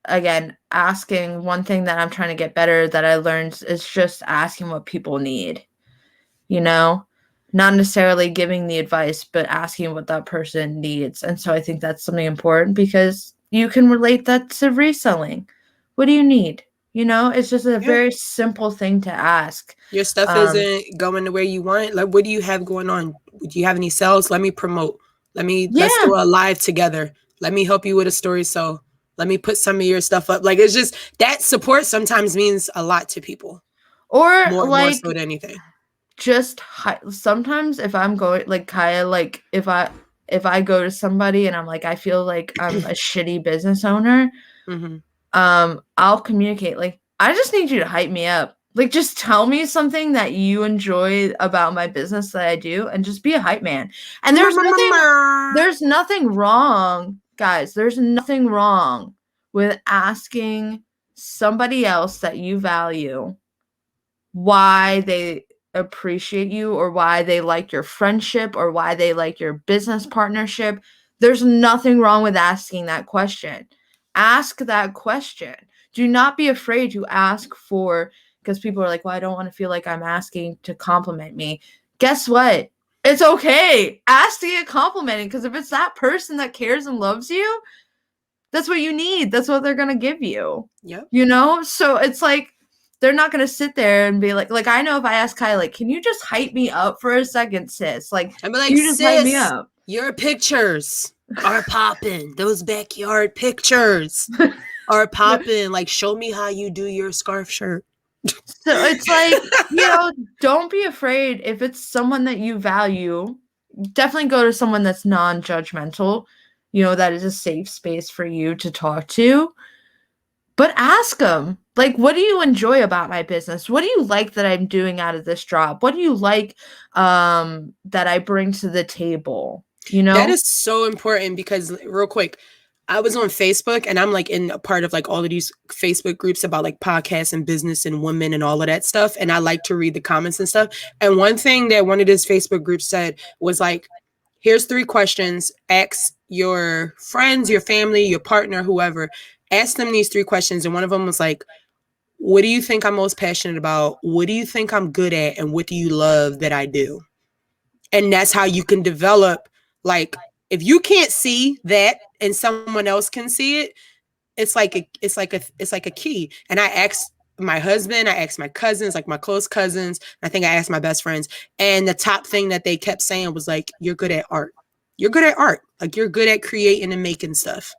Speaker 1: again, asking. One thing that I'm trying to get better that I learned is just asking what people need. You know, not necessarily giving the advice, but asking what that person needs. And so I think that's something important because you can relate that to reselling. What do you need? You know, it's just a very simple thing to ask.
Speaker 2: Your stuff isn't going the way you want. Like, what do you have going on? Do you have any sales? Let me promote. Let's do a live together. Let me help you with a story. So let me put some of your stuff up. Like, it's just that support sometimes means a lot to people.
Speaker 1: Or
Speaker 2: more so than anything.
Speaker 1: Just sometimes if I'm going, like, Kiaya, like if I go to somebody and I'm like, I feel like I'm a shitty business owner, I'll communicate, like, I just need you to hype me up. Like, just tell me something that you enjoy about my business that I do, and just be a hype man. And there's nothing wrong, guys. There's nothing wrong with asking somebody else that you value why they appreciate you, or why they like your friendship, or why they like your business partnership. There's nothing wrong with asking that question. Ask that question. Do not be afraid to ask for, because people are like, well, I don't want to feel like I'm asking to compliment me. Guess what? It's okay. Ask to get complimented, because if it's that person that cares and loves you, that's what you need. That's what they're going to give you.
Speaker 2: Yep.
Speaker 1: You know? So it's like, they're not going to sit there and be like, I know if I ask Kiaya, like, can you just hype me up for a second, sis? Like,
Speaker 2: I'd be like,
Speaker 1: you just hype me up.
Speaker 2: Your pictures are popping. Those backyard pictures are popping. Like, show me how you do your scarf shirt.
Speaker 1: So it's like, don't be afraid if it's someone that you value. Definitely go to someone that's non-judgmental, that is a safe space for you to talk to. But ask them, like, what do you enjoy about my business? What do you like that I'm doing out of this job? What do you like that I bring to the table?
Speaker 2: That is so important because, real quick, I was on Facebook and I'm like in a part of like all of these Facebook groups about like podcasts and business and women and all of that stuff. And I like to read the comments and stuff. And one thing that one of these Facebook groups said was like, here's 3 questions. Ask your friends, your family, your partner, whoever. Ask them these 3 questions. And one of them was like, what do you think I'm most passionate about? What do you think I'm good at? And what do you love that I do? And that's how you can develop, like, if you can't see that and someone else can see it, it's like a key. And I asked my husband, I asked my cousins, like my close cousins, I think I asked my best friends, and the top thing that they kept saying was like, you're good at art. You're good at art. Like, you're good at creating and making stuff.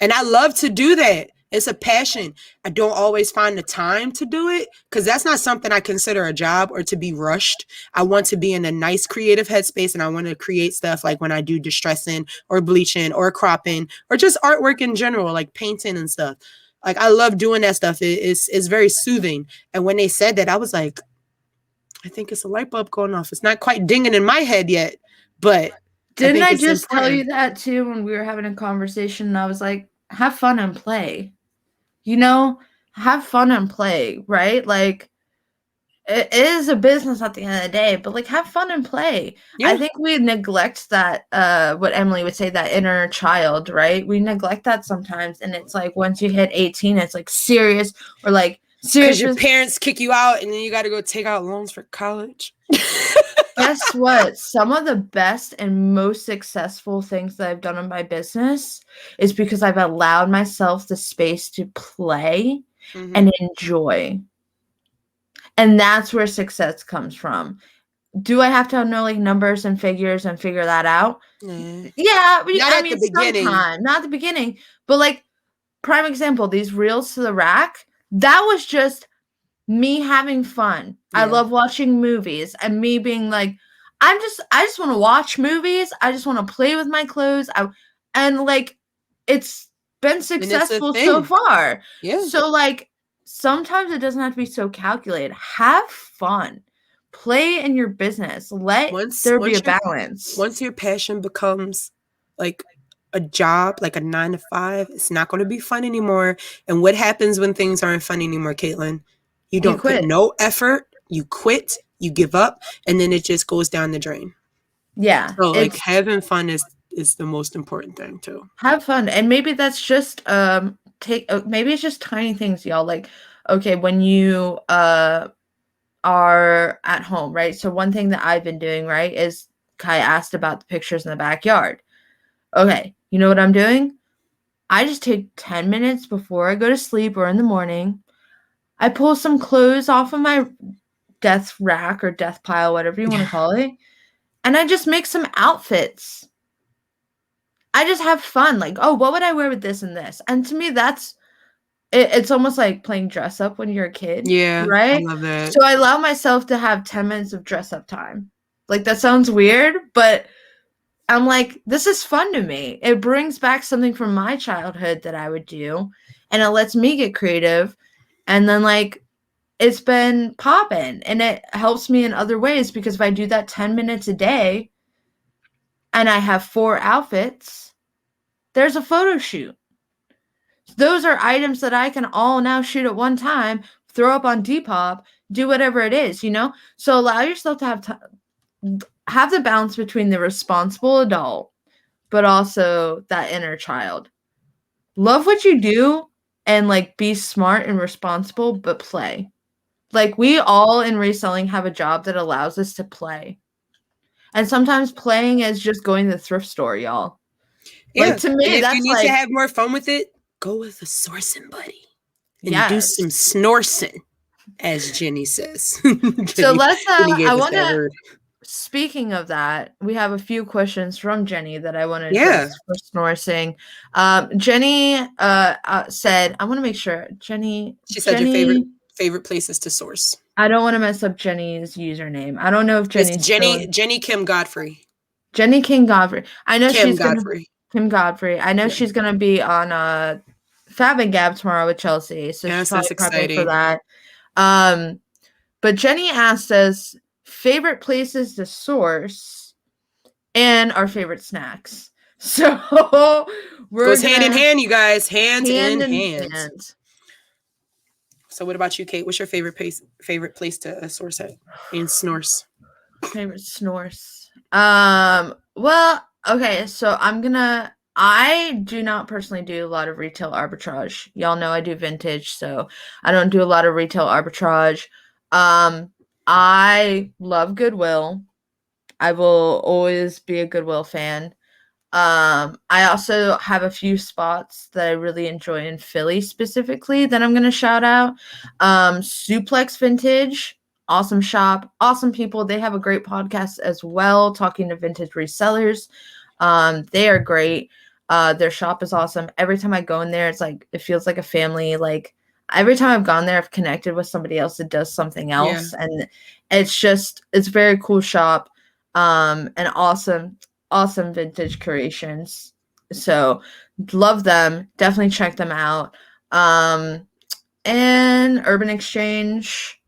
Speaker 2: And I love to do that. It's a passion. I don't always find the time to do it because that's not something I consider a job or to be rushed. I want to be in a nice creative headspace and I want to create stuff like when I do distressing or bleaching or cropping or just artwork in general, like painting and stuff. Like, I love doing that stuff. It's very soothing. And when they said that, I was like, I think it's a light bulb going off. It's not quite dinging in my head yet, but
Speaker 1: didn't I just tell you that too when we were having a conversation and I was like, have fun and play. Have fun and play, right? Like, it is a business at the end of the day, but like, have fun and play. Yeah. I think we neglect that, what Emily would say, that inner child, right? We neglect that sometimes. And it's like, once you hit 18, it's like serious or like serious.
Speaker 2: Because your parents kick you out and then you got to go take out loans for college.
Speaker 1: Guess what? Some of the best and most successful things that I've done in my business is because I've allowed myself the space to play and enjoy. And that's where success comes from. Do I have to know like numbers and figures and figure that out? Yeah,
Speaker 2: not at the beginning.
Speaker 1: Sometime, not at the beginning. But like, prime example, these reels to the rack, that was just me having fun. Yeah. I love watching movies and me being like, I just want to watch movies. I just want to play with my clothes. And like, it's been successful so far. Yeah. So like, sometimes it doesn't have to be so calculated. Have fun. Play in your business. Let there be a balance.
Speaker 2: Once your passion becomes like a job, like a 9 to 5, it's not going to be fun anymore. And what happens when things aren't fun anymore, Caitlin? You don't put no effort, you quit, you give up, and then it just goes down the drain.
Speaker 1: Yeah.
Speaker 2: So like having fun is the most important thing too.
Speaker 1: Have fun. And maybe that's just maybe it's just tiny things, y'all. Like, okay, when you are at home, right? So one thing that I've been doing, right, is Kai asked about the pictures in the backyard. Okay, you know what I'm doing? I just take 10 minutes before I go to sleep or in the morning. I pull some clothes off of my death rack or death pile, whatever you want to call it, and I just make some outfits. I just have fun. Like, oh, what would I wear with this and this? And to me, that's it's almost like playing dress up when you're a kid.
Speaker 2: Yeah,
Speaker 1: right?
Speaker 2: I love that.
Speaker 1: So I allow myself to have 10 minutes of dress up time. Like, that sounds weird, but I'm like, this is fun to me. It brings back something from my childhood that I would do, and it lets me get creative. And then, like, it's been popping, and it helps me in other ways because if I do that 10 minutes a day and I have 4 outfits, there's a photo shoot. Those are items that I can all now shoot at one time, throw up on Depop, do whatever it is, So allow yourself to have the balance between the responsible adult, but also that inner child. Love what you do and like be smart and responsible, but play. Like, we all in reselling have a job that allows us to play. And sometimes playing is just going to the thrift store, y'all.
Speaker 2: Yeah. Like, to me, and if you need to have more fun with it, go with a sourcing buddy and do some snorsing, as Jenny says.
Speaker 1: So let's I want to, speaking of that, we have a few questions from Jenny that I want to address for snorsing. Jenny said, I want to make sure, Jenny.
Speaker 2: She said your favorite favorite places to source.
Speaker 1: I don't want to mess up Jenny's username. I don't know if Jenny's
Speaker 2: it's Jenny Kim Godfrey.
Speaker 1: Jenny King Godfrey. I know
Speaker 2: Kim Godfrey.
Speaker 1: Kim Godfrey. I know she's gonna be on Fab and Gab tomorrow with Chelsea, so she's probably prepping for that. But Jenny asked us favorite places to source and our favorite snacks. So
Speaker 2: goes hand in hand, you guys. Hand in hand. So what about you, Kate? What's your favorite place to source at and snores?
Speaker 1: Favorite snores. Well, okay, so I do not personally do a lot of retail arbitrage. Y'all know I do vintage, so I don't do a lot of retail arbitrage. I love Goodwill. I will always be a Goodwill fan. I also have a few spots that I really enjoy in Philly specifically that I'm going to shout out. Suplex Vintage, awesome shop, awesome people. They have a great podcast as well, talking to vintage resellers. They are great. Their shop is awesome. Every time I go in there, it feels like a family. Like every time I've gone there, I've connected with somebody else that does something else. Yeah. And it's a very cool shop. And awesome vintage creations. So love them. Definitely check them out. And Urban Exchange.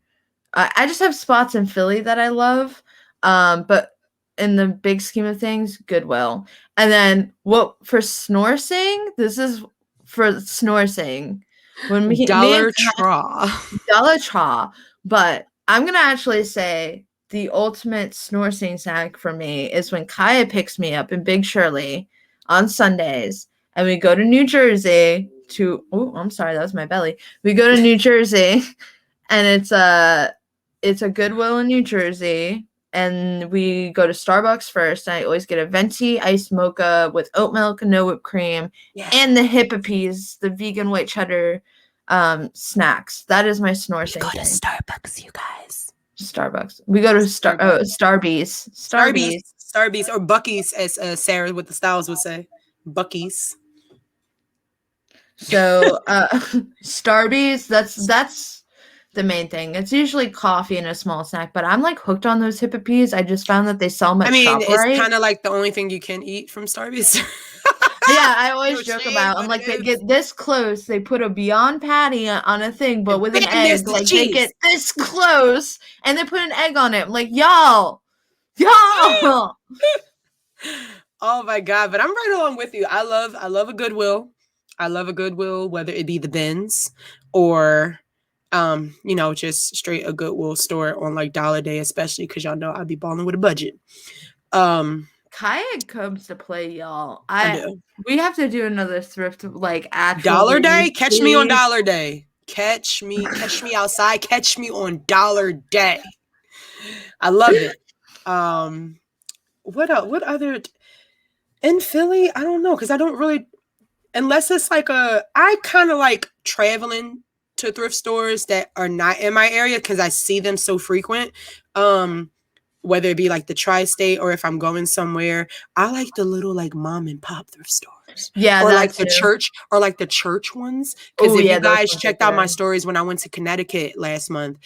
Speaker 1: I just have spots in Philly that I love. But in the big scheme of things, Goodwill. And then for snorsing, this is for snorsing. When
Speaker 2: Dollar Tree.
Speaker 1: But I'm going to actually say the ultimate snorsing snack for me is when Kiaya picks me up in Big Shirley on Sundays and we go to New Jersey I'm sorry, that was my belly. We go to New Jersey and it's a Goodwill in New Jersey and we go to Starbucks first and I always get a venti iced mocha with oat milk and no whipped cream and the Hippopes, the vegan white cheddar snacks. That is my snorsing.
Speaker 2: We go to Starbucks, you guys.
Speaker 1: Starbucks. We go to Starbucks.
Speaker 2: Starbucks or Buc-ee's, as Sarah with the Styles would say. Buc-ee's.
Speaker 1: So Starbucks, that's the main thing. It's usually coffee and a small snack, but I'm like hooked on those Hippopes. I just found that they sell them at ShopRite.
Speaker 2: It's kind of like the only thing you can eat from Starbucks.
Speaker 1: Yeah, I always joke about. I'm like, they get this close. They put a Beyond Patty on a thing, but with an egg. Like they get this close, and they put an egg on it. I'm like, y'all.
Speaker 2: Oh my god! But I'm right along with you. I love a Goodwill. I love a Goodwill, whether it be the bins or, just straight a Goodwill store on like Dollar Day, especially because y'all know I'd be balling with a budget.
Speaker 1: Kayak comes to play, y'all. We have to do another thrift like actual
Speaker 2: Dollar Day. Catch me on Dollar Day. Catch me outside. Catch me on Dollar Day. I love it. What other in Philly? I don't know because I don't really, unless it's like I kind of like traveling to thrift stores that are not in my area because I see them so frequent. Whether it be like the tri-state or if I'm going somewhere, I like the little like mom and pop thrift stores.
Speaker 1: Yeah.
Speaker 2: Or like the church ones. Because if you guys checked out my stories when I went to Connecticut last month,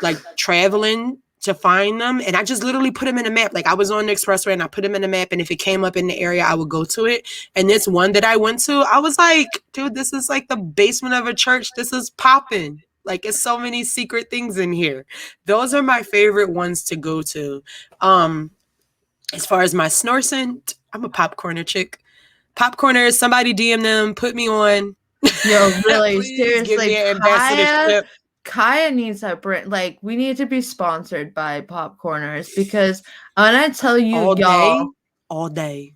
Speaker 2: like traveling to find them. And I just literally put them in a map. Like I was on the expressway and I put them in a map. And if it came up in the area, I would go to it. And this one that I went to, I was like, dude, this is like the basement of a church. This is popping. Like, it's so many secret things in here. Those are my favorite ones to go to. As far as my snorsing, I'm a popcorner chick. Popcorners, somebody DM them, put me on.
Speaker 1: Yo, really, seriously, Kiaya needs that brand. Like, we need to be sponsored by Popcorners because when I tell you,
Speaker 2: all day,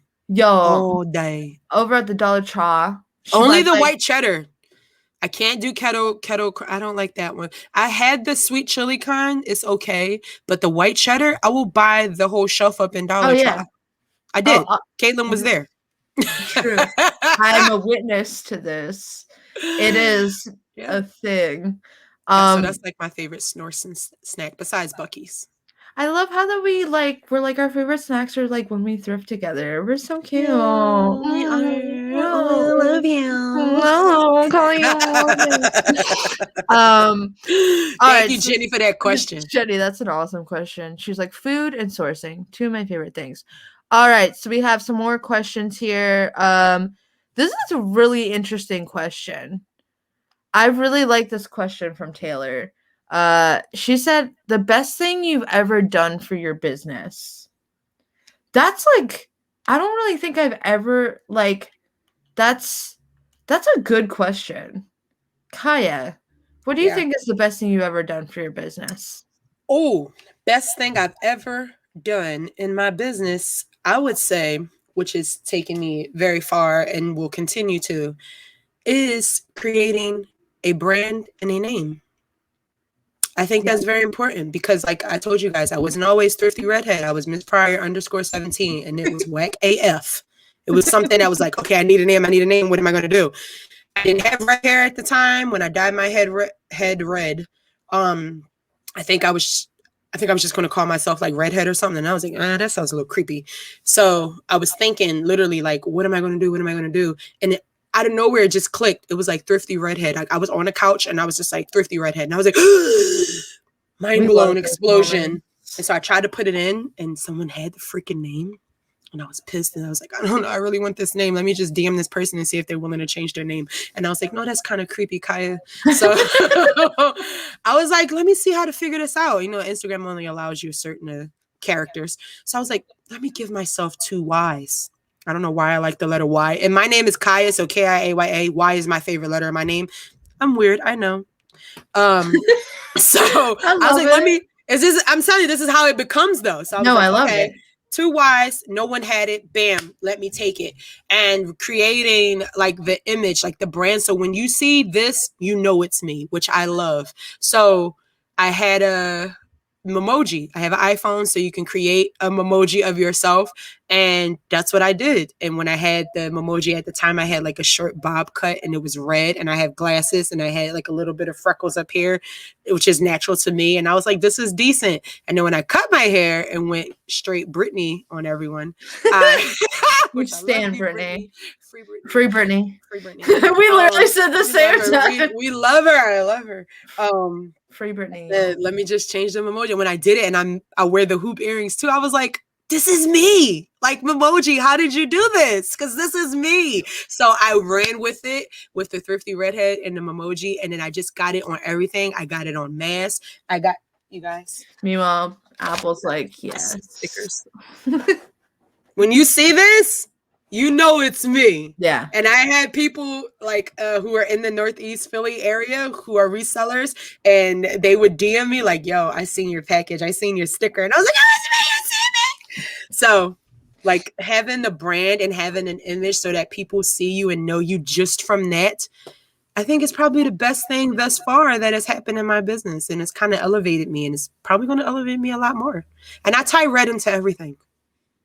Speaker 1: over at the Dollar Tree,
Speaker 2: only the white cheddar. I can't do kettle. I don't like that one. I had the sweet chili kind. It's okay. But the white cheddar, I will buy the whole shelf up in Dollar Tree. Yeah. I did. Caitlin was there.
Speaker 1: True. I'm a witness to this. It is a thing.
Speaker 2: So that's like my favorite snorsing snack besides Buc-ee's.
Speaker 1: I love how that we're like our favorite snacks are like when we thrift together. We're so cute.
Speaker 2: Yeah, we are. I love you.
Speaker 1: No, I'm calling you
Speaker 2: Thank you, Jenny, for that question.
Speaker 1: Jenny, that's an awesome question. She's like, food and sourcing, two of my favorite things. All right, so we have some more questions here. This is a really interesting question. I really like this question from Taylor. She said, the best thing you've ever done for your business. That's like, I don't really think I've ever, like, that's a good question. Kiaya, what do you think is the best thing you've ever done for your business?
Speaker 2: Oh, best thing I've ever done in my business, I would say, which is taking me very far and will continue to, is creating a brand and a name. I think that's very important because, like I told you guys, I wasn't always Thrifty Redhead. I was Miss Pryor _17, and it was whack AF. It was something that was like, okay, I need a name. What am I going to do? I didn't have red hair at the time. When I dyed my head red, I think I was just going to call myself like Redhead or something. And I was like, that sounds a little creepy. So I was thinking literally like, what am I going to do? What am I going to do? And out of nowhere, it just clicked. It was like Thrifty Redhead. Like I was on a couch and I was just like Thrifty Redhead. And I was like, mind blown explosion. And so I tried to put it in and someone had the freaking name. And I was pissed and I was like, I don't know, I really want this name. Let me just DM this person and see if they're willing to change their name. And I was like, no, that's kind of creepy, Kiaya. So I was like, let me see how to figure this out. You know, Instagram only allows you certain characters. So I was like, let me give myself 2 Y's. I don't know why I like the letter Y. And my name is Kiaya, so Kiaya. Y is my favorite letter in my name. I'm weird, I know. So I was like, I'm telling you, this is how it becomes though. So I was
Speaker 1: I love it.
Speaker 2: 2 Y's, no one had it, bam, let me take it. And creating like the image, like the brand. So when you see this, you know it's me, which I love. So I had a Memoji. I have an iPhone, so you can create a Memoji of yourself. And that's what I did. And when I had the Memoji at the time, I had like a short bob cut and it was red. And I have glasses and I had like a little bit of freckles up here, which is natural to me. And I was like, this is decent. And then when I cut my hair and went straight Britney on everyone,
Speaker 1: we stand Britney.
Speaker 2: Free Britney.
Speaker 1: Free Britney.
Speaker 2: Free Britney.
Speaker 1: We literally said the same time.
Speaker 2: We love her. I love her.
Speaker 1: Free Britney.
Speaker 2: Let me just change the Memoji. When I did it and I wear the hoop earrings too, I was like, this is me. Like, Memoji, how did you do this? Because this is me. So I ran with it with the Thrifty Redhead and the Memoji. And then I just got it on everything. I got it on masks. I got, you guys.
Speaker 1: Meanwhile, Apple's like, yes.
Speaker 2: Stickers. When you see this, you know it's me.
Speaker 1: Yeah.
Speaker 2: And I had people like who are in the Northeast Philly area who are resellers, and they would DM me like, yo, I seen your package. I seen your sticker. And I was like, oh, it's me. You see me. So like having the brand and having an image so that people see you and know you just from that, I think it's probably the best thing thus far that has happened in my business. And it's kind of elevated me, and it's probably going to elevate me a lot more. And I tie red into everything.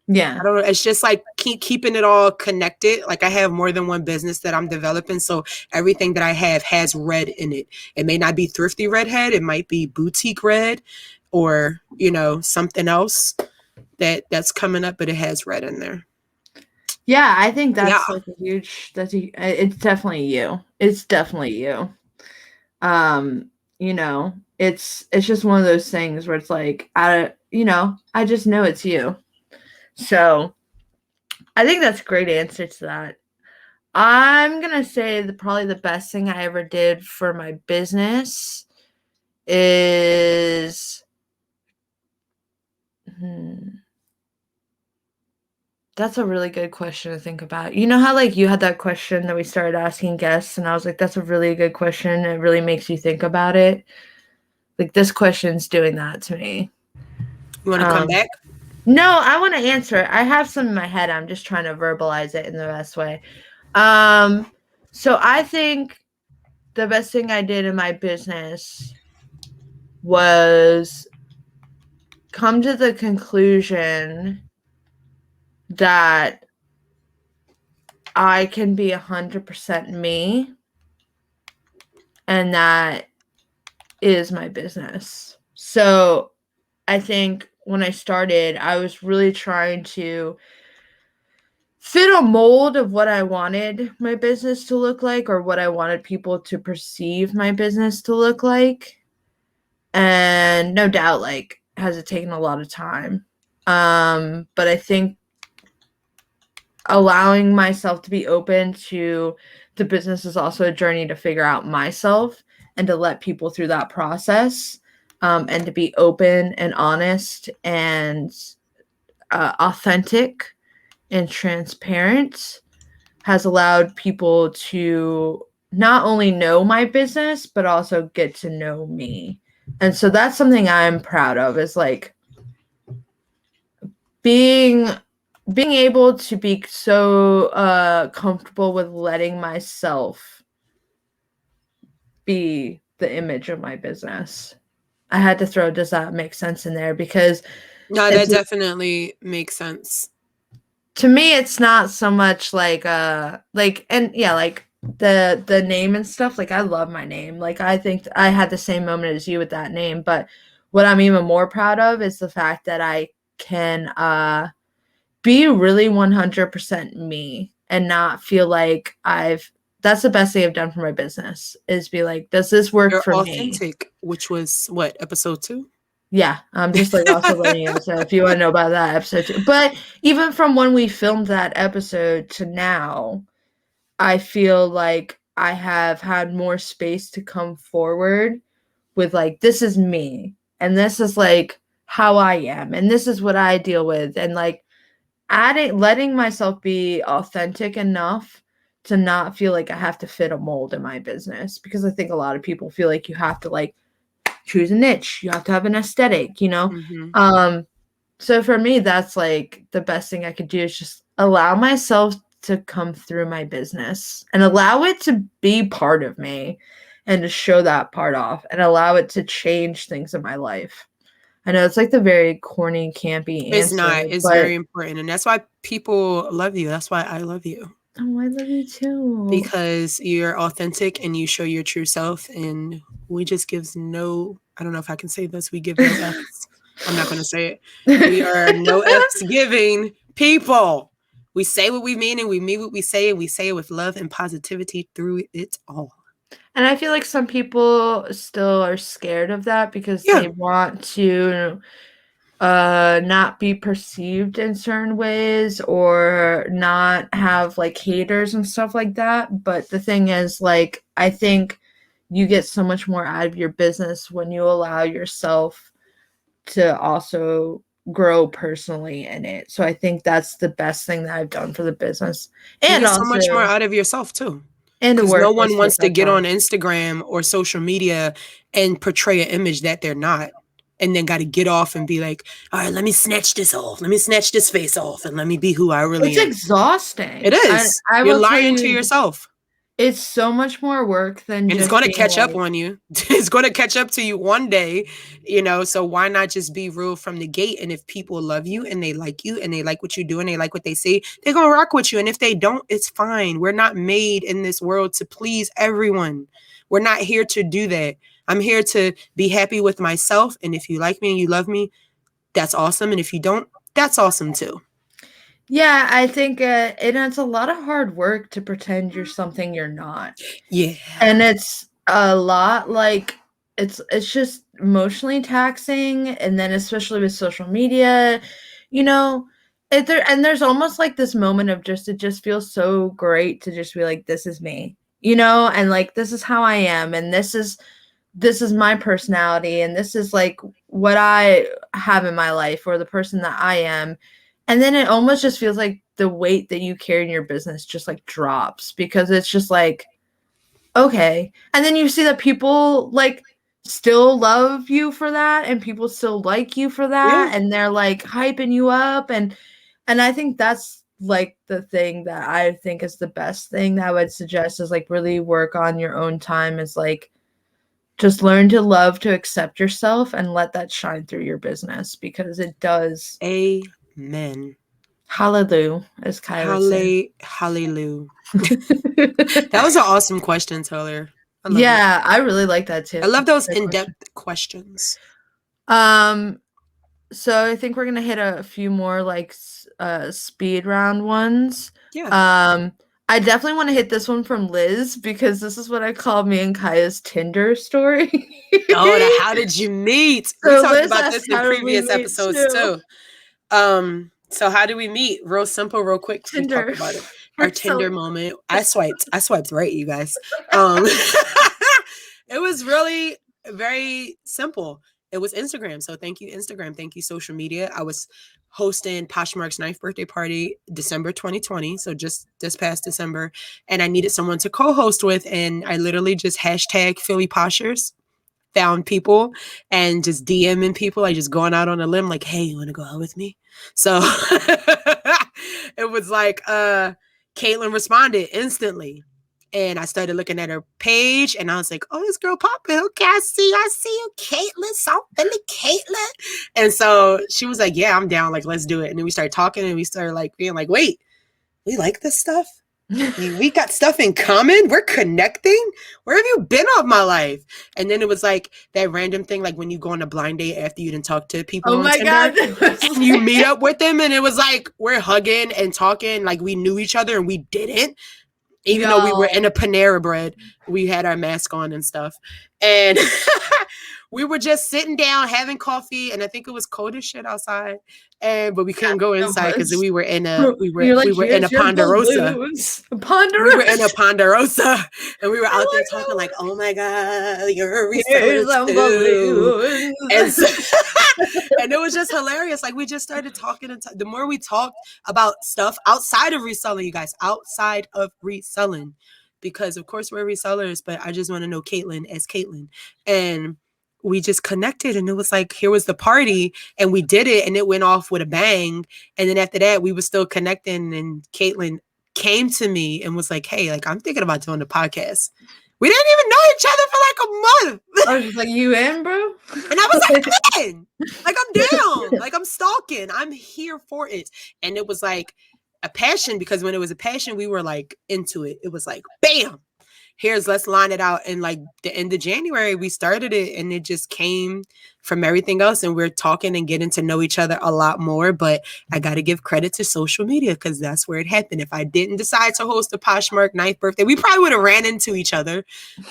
Speaker 1: Yeah.
Speaker 2: I don't know. It's just like keeping it all connected. Like I have more than one business that I'm developing. So everything that I have has red in it. It may not be Thrifty Redhead. It might be Boutique Red or, you know, something else that's coming up, but it has red in there.
Speaker 1: Yeah, I think that's like a huge, it's definitely you. It's definitely you. You know, it's just one of those things where it's like, I just know it's you. So I think that's a great answer to that. I'm going to say probably the best thing I ever did for my business is that's a really good question to think about. You know how like you had that question that we started asking guests and I was like, that's a really good question. It really makes you think about it. Like this question's doing that to me.
Speaker 2: You want to come back?
Speaker 1: No, I want to answer. I have some in my head. I'm just trying to verbalize it in the best way. So I think the best thing I did in my business was come to the conclusion that I can be 100% me, and that is my business. So I think when I started, I was really trying to fit a mold of what I wanted my business to look like, or what I wanted people to perceive my business to look like. And no doubt, like, has it taken a lot of time. But I think allowing myself to be open to the business is also a journey to figure out myself and to let people through that process, and to be open and honest and authentic and transparent has allowed people to not only know my business but also get to know me. And so that's something I'm proud of, is like being able to be so comfortable with letting myself be the image of my business. I had to throw "does that make sense" in there, because
Speaker 2: No, that definitely makes sense.
Speaker 1: To me, it's not so much like and yeah, like the name and stuff. Like, I love my name. Like, I think I had the same moment as you with that name, but what I'm even more proud of is the fact that I can be really 100% me and not feel like that's the best thing I've done for my business, is be like, does this work for
Speaker 2: authentic, me? Which was what, episode 2?
Speaker 1: Yeah, I'm just like also letting you know, so if you want to know about that episode too. But even from when we filmed that episode to now, I feel like I have had more space to come forward with like, this is me, and this is like how I am, and this is what I deal with, and like letting myself be authentic enough to not feel like I have to fit a mold in my business, because I think a lot of people feel like you have to like choose a niche, you have to have an aesthetic, you know. So for me, that's like the best thing I could do, is just allow myself to come through my business and allow it to be part of me, and to show that part off and allow it to change things in my life. I know it's like the very corny, campy answer.
Speaker 2: It's not. It's very important. And that's why people love you. That's why I love you.
Speaker 1: Oh, I love you too.
Speaker 2: Because you're authentic and you show your true self. And we just gives no, I don't know if I can say this, we give no F's. I'm not going to say it. We are no F's giving people. We say what we mean and we mean what we say, and we say it with love and positivity through it all.
Speaker 1: And I feel like some people still are scared of that because they want to not be perceived in certain ways, or not have like haters and stuff like that. But the thing is, like, I think you get so much more out of your business when you allow yourself to also grow personally in it. So I think that's the best thing that I've done for the business. And
Speaker 2: you get so much more out of yourself too.
Speaker 1: And
Speaker 2: because no one wants to get on Instagram or social media and portray an image that they're not, and then got to get off and be like, all right, let me snatch this off. Let me snatch this face off and let me be who I really am.
Speaker 1: It's exhausting.
Speaker 2: It is. You're lying to yourself.
Speaker 1: It's so much more work than
Speaker 2: and it's going to catch up on you. It's going to catch up to you one day, you know, so why not just be real from the gate? And if people love you and they like you and they like what you do and they like what they say, they're going to rock with you. And if they don't, it's fine. We're not made in this world to please everyone. We're not here to do that. I'm here to be happy with myself. And if you like me and you love me, that's awesome. And if you don't, that's awesome too.
Speaker 1: Yeah, I think it's a lot of hard work to pretend you're something you're not.
Speaker 2: Yeah.
Speaker 1: And it's a lot, like, it's just emotionally taxing. And then especially with social media, you know, there's almost like this moment of it just feels so great to just be like, this is me, you know, and like, this is how I am, and this is my personality, and this is like what I have in my life, or the person that I am. And then it almost just feels like the weight that you carry in your business just like drops, because it's just like, okay. And then you see that people like still love you for that, and people still like you for that. Yeah. And they're like hyping you up. And I think that's like the thing that I think is the best thing that I would suggest, is like really work on your own time, is like just learn to love, to accept yourself, and let that shine through your business, because it does.
Speaker 2: Amen.
Speaker 1: Hallelujah, as Kiaya would say.
Speaker 2: Hallelujah. That was an awesome question, Taylor.
Speaker 1: I really like that too.
Speaker 2: I love those in-depth questions.
Speaker 1: So I think we're gonna hit a few more like speed round ones.
Speaker 2: Yeah.
Speaker 1: I definitely want to hit this one from Liz because this is what I call me and Kaya's Tinder story.
Speaker 2: How did you meet? We
Speaker 1: So
Speaker 2: talked
Speaker 1: Liz
Speaker 2: about
Speaker 1: asked
Speaker 2: this in
Speaker 1: how did we
Speaker 2: previous
Speaker 1: meet
Speaker 2: episodes
Speaker 1: too.
Speaker 2: too. So how do we meet? Real simple, real quick. We
Speaker 1: Tinder.
Speaker 2: talked about it. Our Tinder moment. I swiped right, you guys. It was really very simple. It was Instagram. So thank you, Instagram. Thank you, social media. I was hosting Poshmark's 9th birthday party, December 2020. So just this past December. And I needed someone to co-host with. And I literally just hashtag Philly Poshers, found people and just DMing people, like just going out on a limb, like, hey, you want to go out with me? So it was like Caitlin responded instantly. And I started looking at her page and I was like, oh, this girl popping. Okay, I see you, Caitlin. So Philly Caitlin. And so she was like, yeah, I'm down. Like, let's do it. And then we started talking and we started like being like, wait, we like this stuff? We got stuff in common. We're connecting. Where have you been all my life? And then it was like that random thing, like when you go on a blind date after you didn't talk to people on Tinder, and you meet up with them, and it was like we're hugging and talking like we knew each other and we didn't. Even though we were in a Panera Bread, we had our mask on and stuff. And we were just sitting down having coffee, and I think it was cold as shit outside. But we couldn't go inside because we were in a Ponderosa. We were in a Ponderosa, and we were out there talking like, "Oh my god, you're a reseller too." And it was just hilarious. Like we just started talking, and the more we talked about stuff outside of reselling, you guys, outside of reselling, because of course we're resellers, but I just want to know Caitlin as Caitlin, and we just connected, and it was like, here was the party, and we did it, and it went off with a bang. And then after that, we were still connecting, and Caitlin came to me and was like, hey, like, I'm thinking about doing the podcast. We didn't even know each other for like a month.
Speaker 1: I was just like, you in, bro?
Speaker 2: And I was like, I'm in. Like, I'm down. Like, I'm stalking. I'm here for it. And it was like a passion, because when it was a passion, we were like into it. It was like, bam. Let's line it out. And like the end of January, we started it, and it just came from everything else. And we're talking and getting to know each other a lot more. But I got to give credit to social media, because that's where it happened. If I didn't decide to host a Poshmark 9th birthday, we probably would have ran into each other.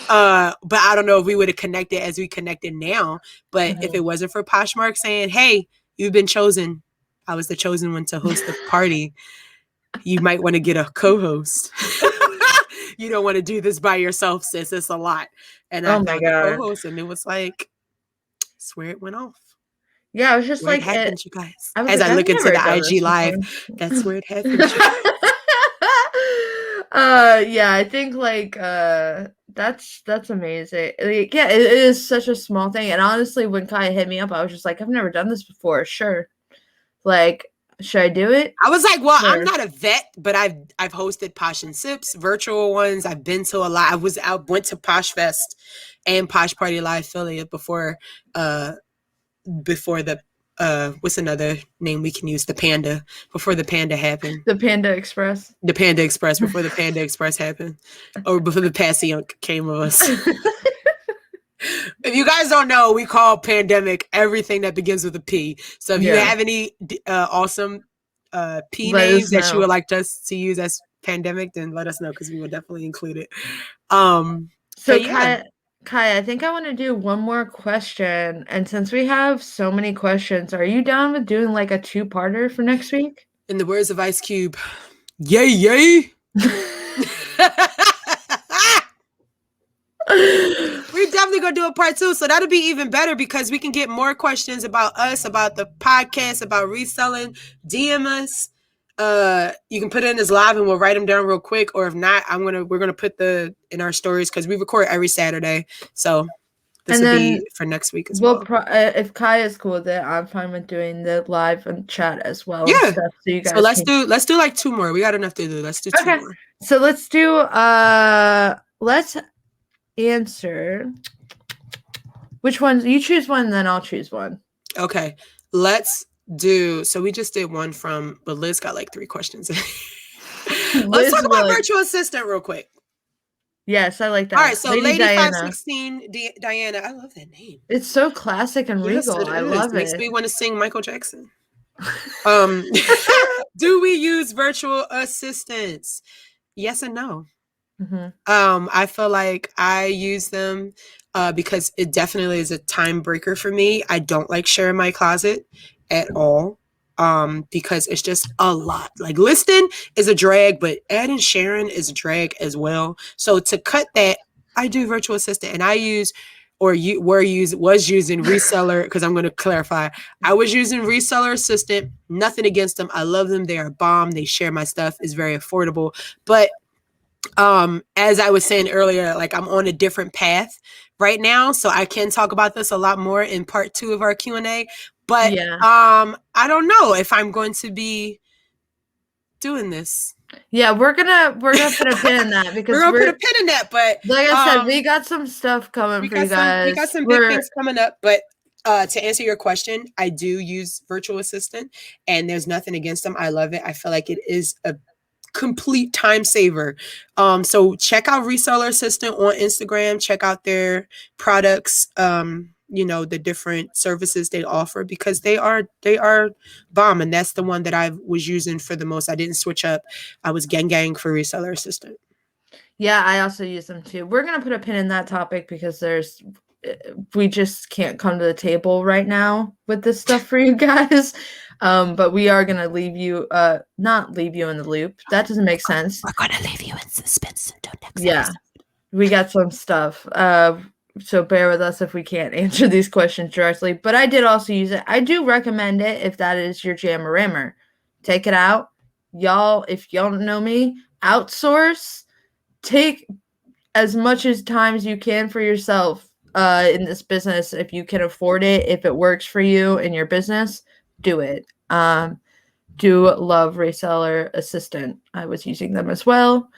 Speaker 2: But I don't know if we would have connected as we connected now. But if it wasn't for Poshmark saying, hey, you've been chosen, I was the chosen one to host the party, you might want to get a co-host. You don't want to do this by yourself, sis. It's a lot. And I found a co-host, and it was like, it's where it went off.
Speaker 1: Yeah, it was just
Speaker 2: where
Speaker 1: like
Speaker 2: it happens, you guys.
Speaker 1: As
Speaker 2: I look into the IG live, that's where it happens.
Speaker 1: Yeah, I think like that's amazing. Like, yeah, it is such a small thing. And honestly, when Kaya hit me up, I was just like, I've never done this before. Sure. Like, should I do it?
Speaker 2: I was like, well, sure. I'm not a vet, but I've hosted Posh and Sips, virtual ones. I've been to a lot. I went to Posh Fest and Posh Party Live Philly before the what's another name we can use? The Panda, before the Panda happened.
Speaker 1: The Panda Express.
Speaker 2: The Panda Express, before the Panda Express happened. Or before the Passy came of us. If you guys don't know, we call pandemic everything that begins with a P. So if you have any awesome P names that you would like us to use as pandemic, then let us know, because we will definitely include it.
Speaker 1: So Kaya, I think I want to do one more question. And since we have so many questions, are you down with doing like a 2-parter for next week?
Speaker 2: In the words of Ice Cube, yay, yay. We're definitely gonna do a part 2, so that'll be even better, because we can get more questions about us, about the podcast, about reselling. DM us. You can put it in as live, and we'll write them down real quick. Or if not, we're gonna put in our stories, because we record every Saturday. So this will be for next week as well.
Speaker 1: If Kaya's cool with it, I'm fine with doing the live and chat as well.
Speaker 2: Yeah.
Speaker 1: And stuff, so you guys.
Speaker 2: So let's do like 2 more. We got enough to do. Let's do 2 more.
Speaker 1: So let's do let's answer. Which ones? You choose one, then I'll choose one.
Speaker 2: Okay. Let's do. So we just did one but Liz got like 3 questions. Let's talk about virtual assistant real quick.
Speaker 1: Yes, I like that.
Speaker 2: All right, so
Speaker 1: Lady
Speaker 2: Lady
Speaker 1: Diana.
Speaker 2: 516 Diana. I love that name.
Speaker 1: It's so classic and
Speaker 2: Yes,
Speaker 1: regal.
Speaker 2: it
Speaker 1: I
Speaker 2: is.
Speaker 1: love
Speaker 2: Makes
Speaker 1: it.
Speaker 2: me want to sing Michael Jackson. Do we use virtual assistants? Yes and no. I feel like I use them because it definitely is a time breaker for me. I don't like sharing my closet at all because it's just a lot. Like listing is a drag, but adding sharing is a drag as well. So to cut that, I do virtual assistant, and I use or you was using reseller, because I'm going to clarify. I was using reseller assistant. Nothing against them. I love them. They are bomb. They share my stuff. It's very affordable, but as I was saying earlier, like I'm on a different path right now, so I can talk about this a lot more in part 2 of our Q&A, but
Speaker 1: Yeah.
Speaker 2: I don't know if I'm going to be doing this.
Speaker 1: Yeah, we're gonna put a pin in that, because
Speaker 2: we're gonna put a pin in that, but
Speaker 1: like I said, we got some stuff coming for you guys.
Speaker 2: We got some big things coming up, but to answer your question, I do use virtual assistant, and there's nothing against them. I love it. I feel like it is a complete time saver. So check out Reseller Assistant on Instagram. Check out their products. The different services they offer, because they are bomb, and that's the one that I was using for the most. I didn't switch up. I was gang for Reseller Assistant.
Speaker 1: Yeah, I also use them too. We're gonna put a pin in that topic because we just can't come to the table right now with this stuff for you guys. But we are gonna not leave you in the loop. That doesn't make sense.
Speaker 2: We're gonna leave you in suspense until next
Speaker 1: episode. We got some stuff. So bear with us if we can't answer these questions directly. But I did also use it. I do recommend it if that is your jammer-rammer. Take it out. Y'all, if y'all don't know me, outsource. Take as much as time as you can for yourself in this business. If you can afford it, if it works for you in your business, do it. Do love Reseller Assistant. I was using them as well.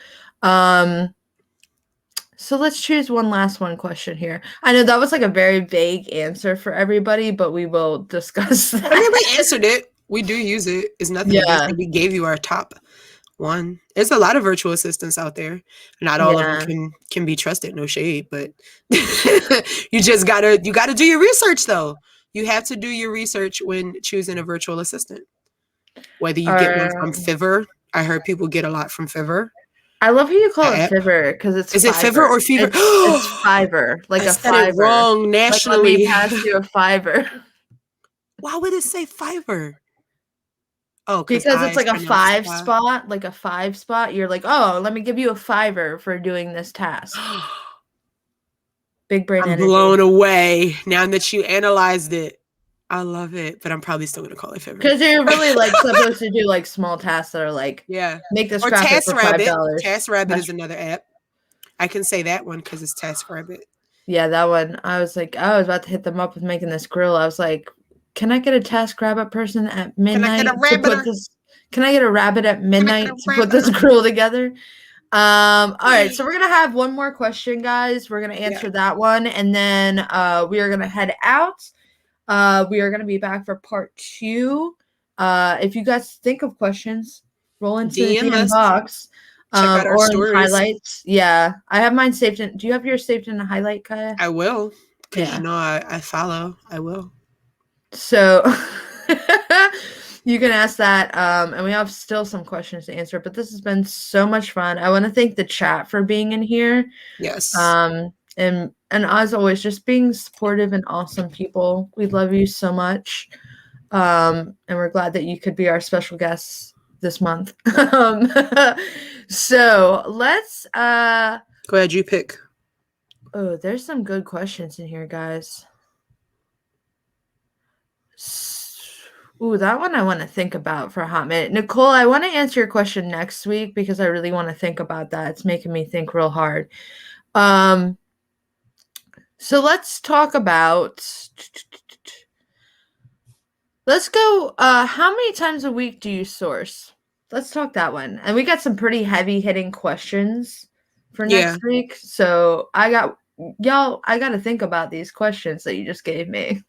Speaker 1: So let's choose one last question here. I know that was like a very vague answer for everybody, but we will discuss that.
Speaker 2: I mean, we answered it. We do use it. It's nothing against it. We gave you our top one. There's a lot of virtual assistants out there. Not all of them can be trusted. No shade, but you just gotta do your research though. You have to do your research when choosing a virtual assistant. Whether you get one from Fiverr, I heard people get a lot from Fiverr.
Speaker 1: I love how you call it Fiverr, because it's
Speaker 2: Is it Fiverr or Fever?
Speaker 1: It's Fiverr, like
Speaker 2: I
Speaker 1: a
Speaker 2: said
Speaker 1: Fiverr.
Speaker 2: It wrong nationally.
Speaker 1: Like, let me pass you a Fiverr.
Speaker 2: Why would it say Fiverr? Oh,
Speaker 1: because it's like a 5 spot, like a 5 spot. You're like, oh, let me give you a Fiverr for doing this task. Big brain energy.
Speaker 2: I'm blown away now that you analyzed it. I love it, but I'm probably still gonna call it Fiverr.
Speaker 1: Because you're really like supposed to do like small tasks that are like, make this graphic for $5.
Speaker 2: TaskRabbit is another app. I can say that one because it's TaskRabbit.
Speaker 1: Yeah, that one. I was like, I was about to hit them up with making this grill. I was like, can I get a TaskRabbit person at midnight to put this? Can I get a rabbit at midnight to put this grill together? All right, so we're gonna have one more question, guys. We're gonna answer that one, and then we are gonna head out. We are gonna be back for part 2. If you guys think of questions, roll into the DM box.
Speaker 2: Check out our stories.
Speaker 1: Highlights. Yeah, I have mine saved in. Do you have yours saved in a highlight, Kiaya?
Speaker 2: I will, because you know I follow. I will.
Speaker 1: So you can ask that, and we have still some questions to answer. But this has been so much fun. I want to thank the chat for being in here.
Speaker 2: Yes.
Speaker 1: And as always, just being supportive and awesome people. We love you so much, and we're glad that you could be our special guests this month. So let's
Speaker 2: go ahead, you pick.
Speaker 1: Oh, there's some good questions in here, guys. Ooh, that one I want to think about for a hot minute. Nicole, I want to answer your question next week because I really want to think about that. It's making me think real hard. So let's talk about, let's go, how many times a week do you source? Let's talk that one. And we got some pretty heavy hitting questions for next week. So I got to think about these questions that you just gave me.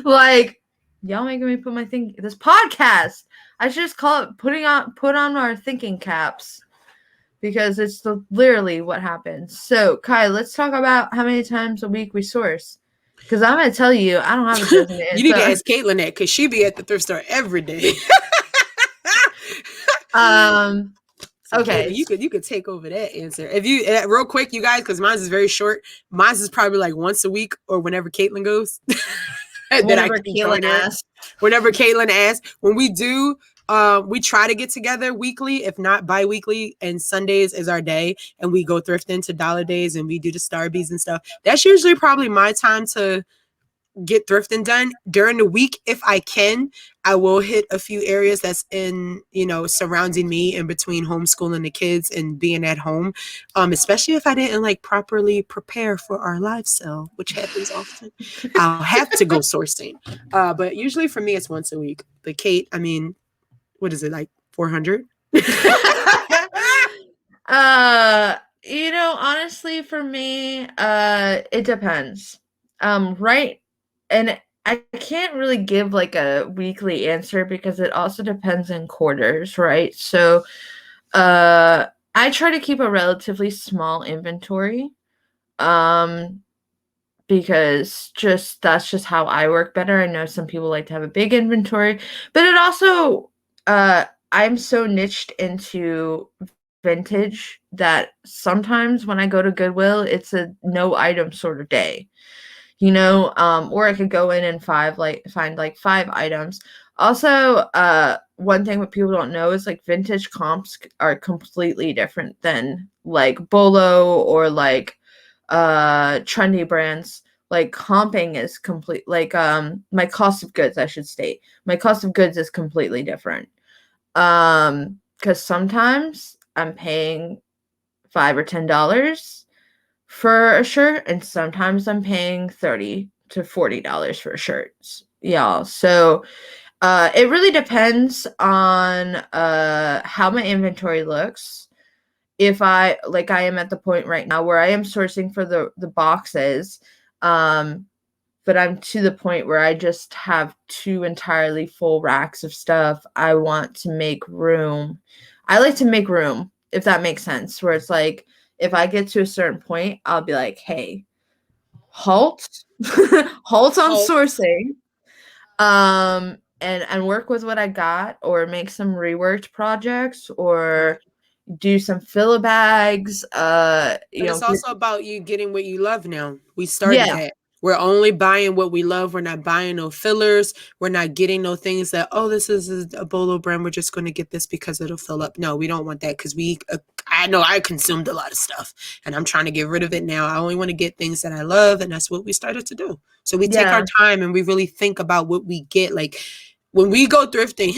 Speaker 1: Like, y'all making me put this podcast. I should just call it put on our thinking caps. because it's literally what happens. So, Kai, let's talk about how many times a week we source. Because I'm going to tell you, I don't have a designated
Speaker 2: You need to ask Caitlin that because she be at the thrift store every day. So
Speaker 1: okay.
Speaker 2: Caitlin, you could take over that answer. If you real quick, you guys, because mine is very short. Mine is probably like once a week or whenever Caitlin goes.
Speaker 1: Whenever Caitlin asks.
Speaker 2: Whenever Caitlin asks. When we do, we try to get together weekly, if not bi-weekly, and Sundays is our day, and we go thrifting to dollar days and we do the Starbies and stuff. That's usually probably my time to get thrifting done. During the week, if I can, I will hit a few areas that's in, surrounding me in between homeschooling the kids and being at home, especially if I didn't like properly prepare for our live sale, which happens often. I'll have to go sourcing, but usually for me it's once a week. But Kate, I mean, what is it, like 400?
Speaker 1: Honestly, for me, it depends. Right. And I can't really give like a weekly answer because it also depends in quarters, right? So, I try to keep a relatively small inventory. Because that's just how I work better. I know some people like to have a big inventory, but it also I'm so niched into vintage that sometimes when I go to Goodwill, it's a no item sort of day. Or I could go in and find like 5 items. Also, one thing what people don't know is like vintage comps are completely different than like Bolo or like trendy brands. Like comping is complete, like my cost of goods, I should state, my cost of goods is completely different. Because sometimes I'm paying $5 or $10 for a shirt, and sometimes I'm paying $30 to $40 for shirts, y'all. So it really depends on how my inventory looks. If I am at the point right now where I am sourcing for the boxes, but I'm to the point where I just have 2 entirely full racks of stuff. I want to make room. I like to make room, if that makes sense, where it's like if I get to a certain point, I'll be like, hey, halt, halt on sourcing, and work with what I got, or make some reworked projects, or do some filler bags.
Speaker 2: But it's also about you getting what you love now. We started that. We're only buying what we love. We're not buying no fillers. We're not getting no things that, this is a Bolo brand. We're just going to get this because it'll fill up. No, we don't want that because I know I consumed a lot of stuff and I'm trying to get rid of it now. I only want to get things that I love, and that's what we started to do. So we take our time and we really think about what we get. Like when we go thrifting,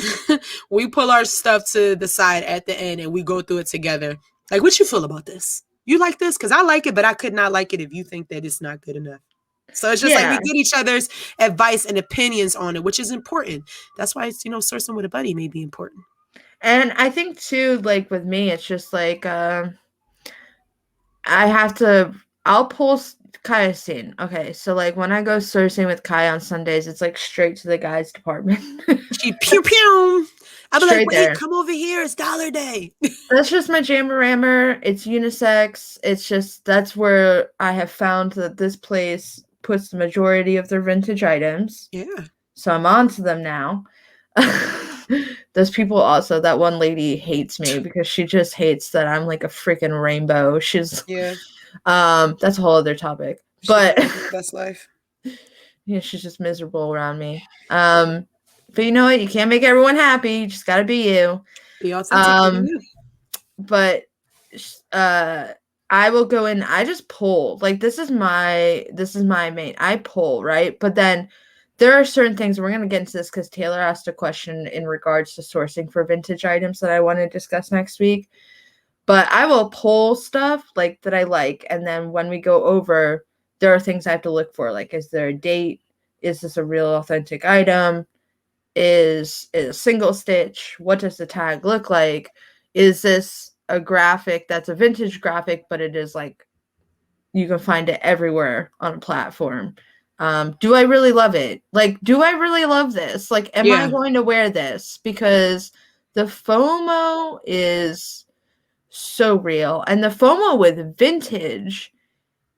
Speaker 2: we pull our stuff to the side at the end and we go through it together. Like, what you feel about this? You like this? Because I like it, but I could not like it if you think that it's not good enough. So it's just like we get each other's advice and opinions on it, which is important. That's why it's, sourcing with a buddy may be important.
Speaker 1: And I think too, like with me, it's just like I'll pull Kaya's scene. Okay, so like when I go sourcing with Kaya on Sundays, it's like straight to the guys department.
Speaker 2: She pew pew. I'll be like, wait, come over here. It's dollar day.
Speaker 1: That's just my jammer rammer. It's unisex. It's just that's where I have found that this place puts the majority of their vintage items.
Speaker 2: Yeah.
Speaker 1: So I'm on to them now. Those people also, that one lady hates me because she just hates that I'm like a freaking rainbow. She's that's a whole other topic. But
Speaker 2: best life.
Speaker 1: Yeah, she's just miserable around me. But you know what? You can't make everyone happy. You just gotta be you.
Speaker 2: Be authentic.
Speaker 1: But I will go in. I just pull. Like this is my main. I pull, right? But then there are certain things, we're going to get into this because Taylor asked a question in regards to sourcing for vintage items that I want to discuss next week. But I will pull stuff like that I like. And then when we go over, there are things I have to look for. Like, is there a date? Is this a real authentic item? Is it a single stitch? What does the tag look like? Is this a graphic that's a vintage graphic, but it is like, you can find it everywhere on a platform? Do I really love it? Like, do I really love this? Like, am I going to wear this? Because the FOMO is so real. And the FOMO with vintage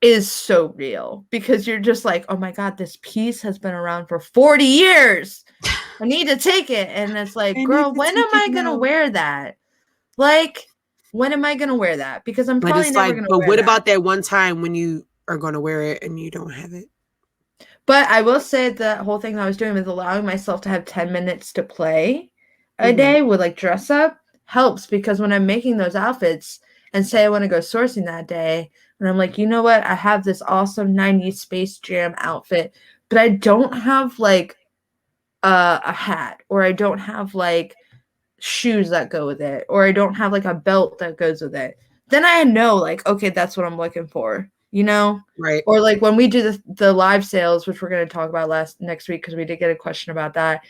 Speaker 1: is so real because you're just like, oh my God, this piece has been around for 40 years. I need to take it. And it's like,
Speaker 2: I need
Speaker 1: girl,
Speaker 2: to
Speaker 1: when am
Speaker 2: take it
Speaker 1: I going to
Speaker 2: now.
Speaker 1: wear that? Like, when am I going to wear that? Because I'm
Speaker 2: But
Speaker 1: probably
Speaker 2: it's
Speaker 1: never
Speaker 2: like,
Speaker 1: going to
Speaker 2: but
Speaker 1: wear
Speaker 2: what
Speaker 1: that.
Speaker 2: about that one time when you are going to wear it and you don't have it?
Speaker 1: But I will say the whole thing that I was doing was allowing myself to have 10 minutes to play a day with like dress up helps because when I'm making those outfits and say I want to go sourcing that day, and I'm like, you know what? I have this awesome 90s Space Jam outfit, but I don't have like a hat or I don't have like shoes that go with it or I don't have like a belt that goes with it. Then I know like, okay, that's what I'm looking for, you know?
Speaker 2: Right.
Speaker 1: Or like when we do the live sales, which we're going to talk about next week because we did get a question about that.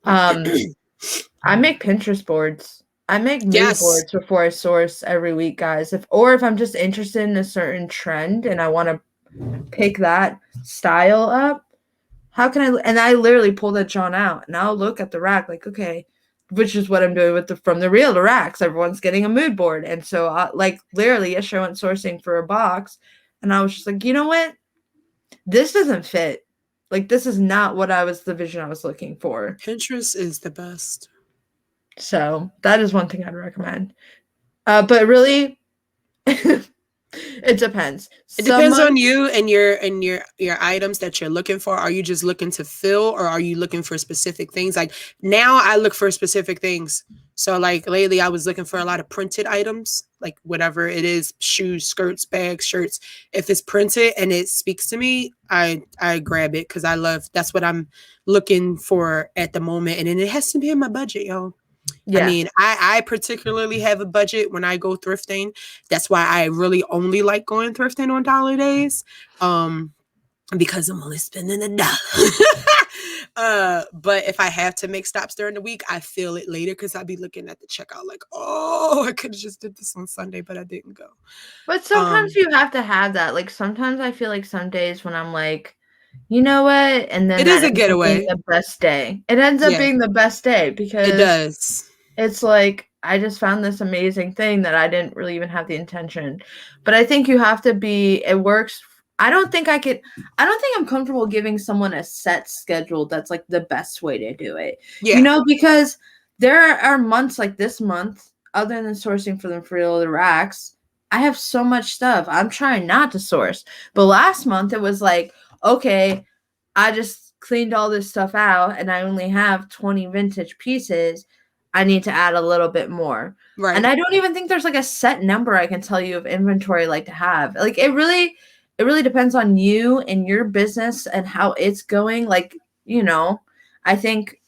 Speaker 1: I make Pinterest boards. I make mood
Speaker 2: Yes.
Speaker 1: boards before I source every week, guys. If I'm just interested in a certain trend and I want to pick that style up, how can I? And I literally pull that Jawn out and I'll look at the rack like, okay, which is what I'm doing with the from the real to racks. Everyone's getting a mood board, and so like literally yesterday I went sourcing for a box, and I was just like, you know what, this doesn't fit. Like this is not what I was the vision I was looking for.
Speaker 2: Pinterest is the best.
Speaker 1: So that is one thing I'd recommend. But really, it depends.
Speaker 2: It depends on
Speaker 1: Someone,
Speaker 2: you and your items that you're looking for. Are you just looking to fill or are you looking for specific things? Like now I look for specific things. So like lately I was looking for a lot of printed items, like whatever it is, shoes, skirts, bags, shirts. If it's printed and it speaks to me, I grab it because that's what I'm looking for at the moment. And then it has to be in my budget, yo. I
Speaker 1: yeah.
Speaker 2: mean, I particularly have a budget when I go thrifting. That's why I really only like going thrifting on dollar days. Because I'm only spending $1. But if I have to make stops during the week, I feel it later because I'll be looking at the checkout like, oh, I could have just did this on Sunday, but I didn't go.
Speaker 1: But sometimes you have to have that. Like sometimes I feel like some days when I'm like, you know what? And then
Speaker 2: It
Speaker 1: that
Speaker 2: is a
Speaker 1: ends up being
Speaker 2: getaway.
Speaker 1: the best day. It ends up
Speaker 2: Yeah,
Speaker 1: being the best day
Speaker 2: it
Speaker 1: because
Speaker 2: does.
Speaker 1: it's like I just found this amazing thing that I didn't really even have the intention. But I think you have to be it works. I don't think I'm comfortable giving someone a set schedule that's like the best way to do it. You
Speaker 2: Yeah,
Speaker 1: know, because there are months like this month, other than sourcing for them for the racks, I have so much stuff. I'm trying not to source. But last month it was like, okay, I just cleaned all this stuff out and I only have 20 vintage pieces. I need to add a little bit more. And
Speaker 2: right.
Speaker 1: I don't even think there's like a set number I can tell you of inventory like to have. Like it really depends on you and your business and how it's going. Like, you know, I think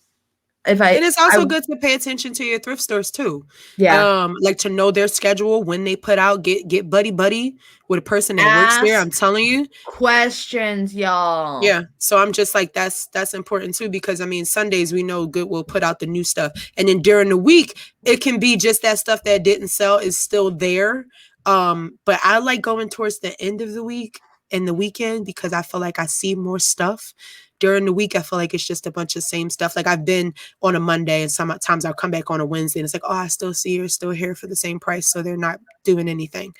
Speaker 1: if
Speaker 2: It is
Speaker 1: I
Speaker 2: also good to pay attention to your thrift stores too.
Speaker 1: yeah,
Speaker 2: Like to know their schedule when they put out, get buddy with a person that works there.
Speaker 1: ask
Speaker 2: I'm telling you.
Speaker 1: questions, y'all.
Speaker 2: Yeah. So I'm just like that's important too because I mean Sundays we know Goodwill put out the new stuff. And then during the week, it can be just that stuff that didn't sell is still there. But I like going towards the end of the week and the weekend because I feel like I see more stuff. During the week, I feel like it's just a bunch of same stuff. Like I've been on a Monday and sometimes I'll come back on a Wednesday and it's like, oh, I still see you're still here for the same price. So they're not doing anything.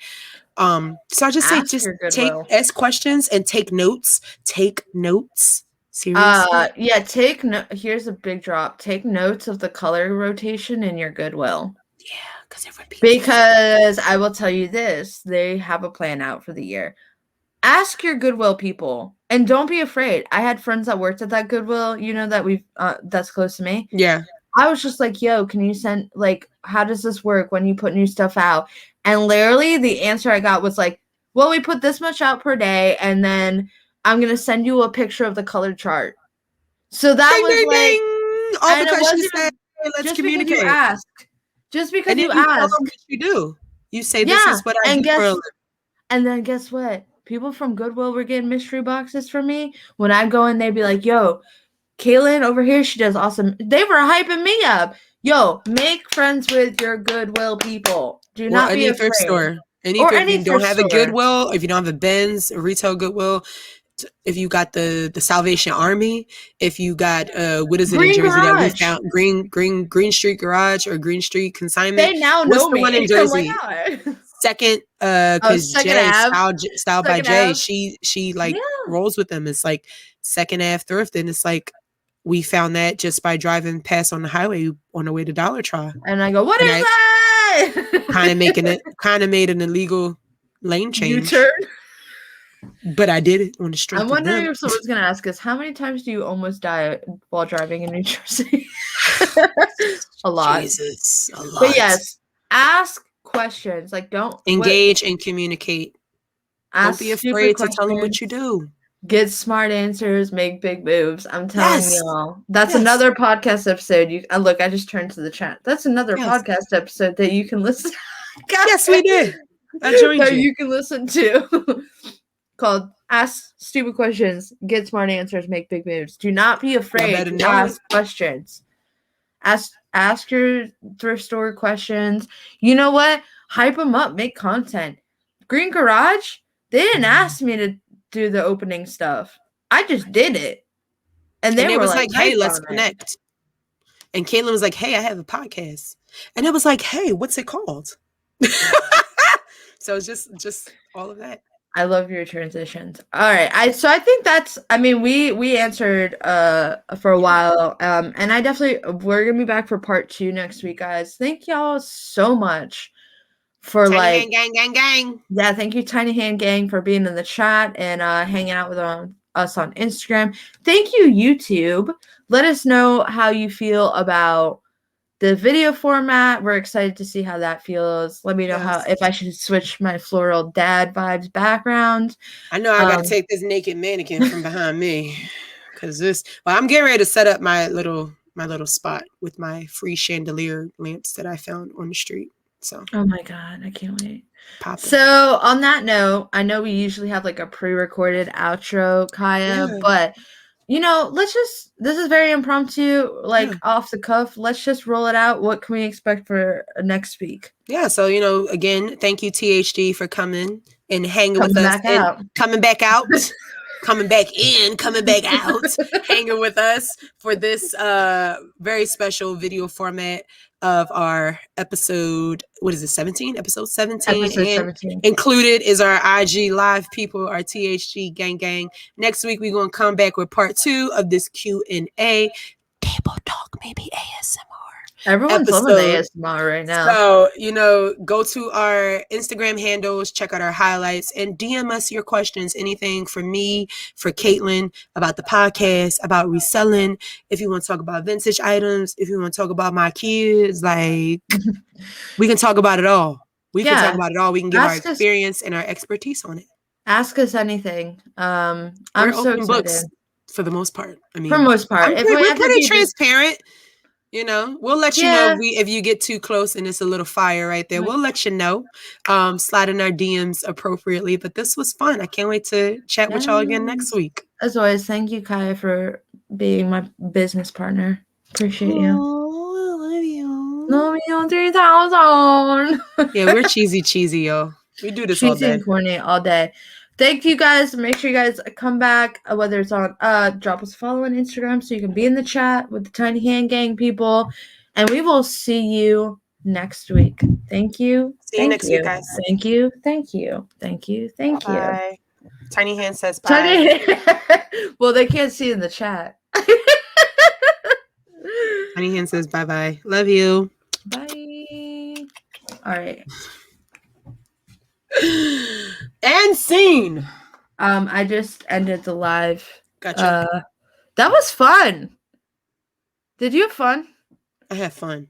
Speaker 2: So I just say
Speaker 1: Ask
Speaker 2: just
Speaker 1: your Goodwill.
Speaker 2: ask questions and take notes. Take notes. Seriously.
Speaker 1: Yeah, here's a big drop. Take notes of the color rotation in your Goodwill.
Speaker 2: Yeah, because it repeats itself.
Speaker 1: Because I will tell you this, they have a plan out for the year. Ask your Goodwill people and don't be afraid. I had friends that worked at that Goodwill, you know, that that's close to me.
Speaker 2: Yeah.
Speaker 1: I was just like, yo, can you send, like, how does this work when you put new stuff out? And literally the answer I got was like, well, we put this much out per day, and then I'm going to send you a picture of the color chart. So that
Speaker 2: Ding
Speaker 1: was
Speaker 2: ding
Speaker 1: like,
Speaker 2: ding. All
Speaker 1: and it
Speaker 2: because she
Speaker 1: wasn't
Speaker 2: said, hey, let's
Speaker 1: just because you
Speaker 2: communicate.
Speaker 1: ask. Just because
Speaker 2: And then
Speaker 1: you
Speaker 2: you tell them
Speaker 1: ask.
Speaker 2: what you do. You say this
Speaker 1: Yeah.
Speaker 2: is what I do for a living.
Speaker 1: And then guess what? People from Goodwill were getting mystery boxes from me. When I go in, they'd be like, yo, Kaylin over here, she does awesome. They were hyping me up. Yo, make friends with your Goodwill people. Do
Speaker 2: Or
Speaker 1: not be
Speaker 2: any thrift
Speaker 1: afraid.
Speaker 2: store. Any
Speaker 1: Or
Speaker 2: thrift. If
Speaker 1: any
Speaker 2: you don't
Speaker 1: thrift
Speaker 2: have a
Speaker 1: store.
Speaker 2: Goodwill, if you don't have a Ben's, a retail Goodwill, if you got the Salvation Army, if you got what is it in
Speaker 1: Green
Speaker 2: Jersey that we
Speaker 1: Garage.
Speaker 2: found, Green Street Garage or Green Street Consignment.
Speaker 1: They now
Speaker 2: What's
Speaker 1: know
Speaker 2: the
Speaker 1: me.
Speaker 2: one in
Speaker 1: I'm like,
Speaker 2: Jersey?
Speaker 1: oh.
Speaker 2: Second, because
Speaker 1: Second
Speaker 2: Jay
Speaker 1: Ave.
Speaker 2: Style by
Speaker 1: Second
Speaker 2: Jay,
Speaker 1: Ave.
Speaker 2: she like rolls with them. It's like Second Ave Thrift, and it's like we found that just by driving past on the highway on the way to Dollar Tree.
Speaker 1: And I go, what is that?
Speaker 2: Kind of made an illegal lane change.
Speaker 1: U-turn.
Speaker 2: But I did it on the strength
Speaker 1: I'm wondering
Speaker 2: of them.
Speaker 1: if someone's gonna ask us, how many times do you almost die while driving in New Jersey? A lot.
Speaker 2: Jesus, a lot.
Speaker 1: But yes, ask questions. Like, don't
Speaker 2: engage and communicate. Don't be afraid to tell them what you do.
Speaker 1: Get smart answers, make big moves. I'm telling y'all. That's another podcast episode. Look, I just turned to the chat. That's another podcast episode that you can listen to.
Speaker 2: Yes, we did. I joined you.
Speaker 1: You can listen to. Called Ask Stupid Questions, Get Smart Answers, Make Big Moves. Do not be afraid to ask questions. Ask your thrift store questions. You know what? Hype them up. Make content. Green Garage, they didn't ask me to do the opening stuff. I just did it. And they were
Speaker 2: was like, hey, let's connect. And Caitlin was like, hey, I have a podcast. And it was like, hey, what's it called? So it's just all of that.
Speaker 1: I love your transitions. All right. I think that's, I mean, we answered for a while. And we're going to be back for part 2 next week, guys. Thank y'all so much for
Speaker 2: Tiny Hand Gang.
Speaker 1: Yeah, thank you, Tiny Hand Gang, for being in the chat and hanging out with us on Instagram. Thank you, YouTube. Let us know how you feel about the video format. We're excited to see how that feels. Let me know if I should switch my floral dad vibes background.
Speaker 2: I know I got to take this naked mannequin from behind me because I'm getting ready to set up my little spot with my free chandelier lamps that I found on the street. So.
Speaker 1: Oh my God, I can't wait. So on that note, I know we usually have like a pre-recorded outro, Kiaya, but this is very impromptu, off the cuff. Let's just roll it out. What can we expect for next week?
Speaker 2: Yeah, so, again, thank you, THD, for coming and hanging with us. Coming back out. Coming back in, coming back out, hanging with us for this very special video format of our episode, what is it, 17? Episode 17.
Speaker 1: Episode 17.
Speaker 2: Included is our IG live people, our THG gang. Next week, we're going to come back with part 2 of this Q&A. Table talk, maybe ASMR.
Speaker 1: Everyone's loving ASMR right now.
Speaker 2: So, go to our Instagram handles, check out our highlights, and DM us your questions. Anything for me, for Caitlin, about the podcast, about reselling. If you want to talk about vintage items, if you want to talk about my kids, we can talk about it all. We can talk about it all. We can give our experience and our expertise on it.
Speaker 1: Ask us anything. I'm so excited.
Speaker 2: Books for the most part. I mean,
Speaker 1: for the most part.
Speaker 2: We're pretty transparent. We'll let you know if you get too close and it's a little fire right there. We'll let you know. Slide in our DMs appropriately. But this was fun. I can't wait to chat with y'all again next week.
Speaker 1: As always, thank you, Kiaya, for being my business partner. Appreciate you.
Speaker 2: Oh, I love you.
Speaker 1: Love you 3000.
Speaker 2: Yeah, we're cheesy, yo. We do this all day.
Speaker 1: Cheesy and corny all day. Thank you guys. Make sure you guys come back, whether it's on drop us a follow on Instagram so you can be in the chat with the Tiny Hand Gang people. And we will see you next week. Thank you.
Speaker 2: See you next week, guys.
Speaker 1: Thank you. Thank you. Thank you. Thank you.
Speaker 2: Tiny Hand says bye.
Speaker 1: Well, they can't see in the chat.
Speaker 2: Tiny Hand says bye-bye. Love you.
Speaker 1: Bye. All right.
Speaker 2: And scene.
Speaker 1: I just ended the live.
Speaker 2: Gotcha.
Speaker 1: That was fun. Did you have fun?
Speaker 2: I had fun.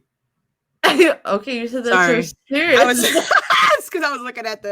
Speaker 1: Okay, you said that so serious.
Speaker 2: It's because I was looking at the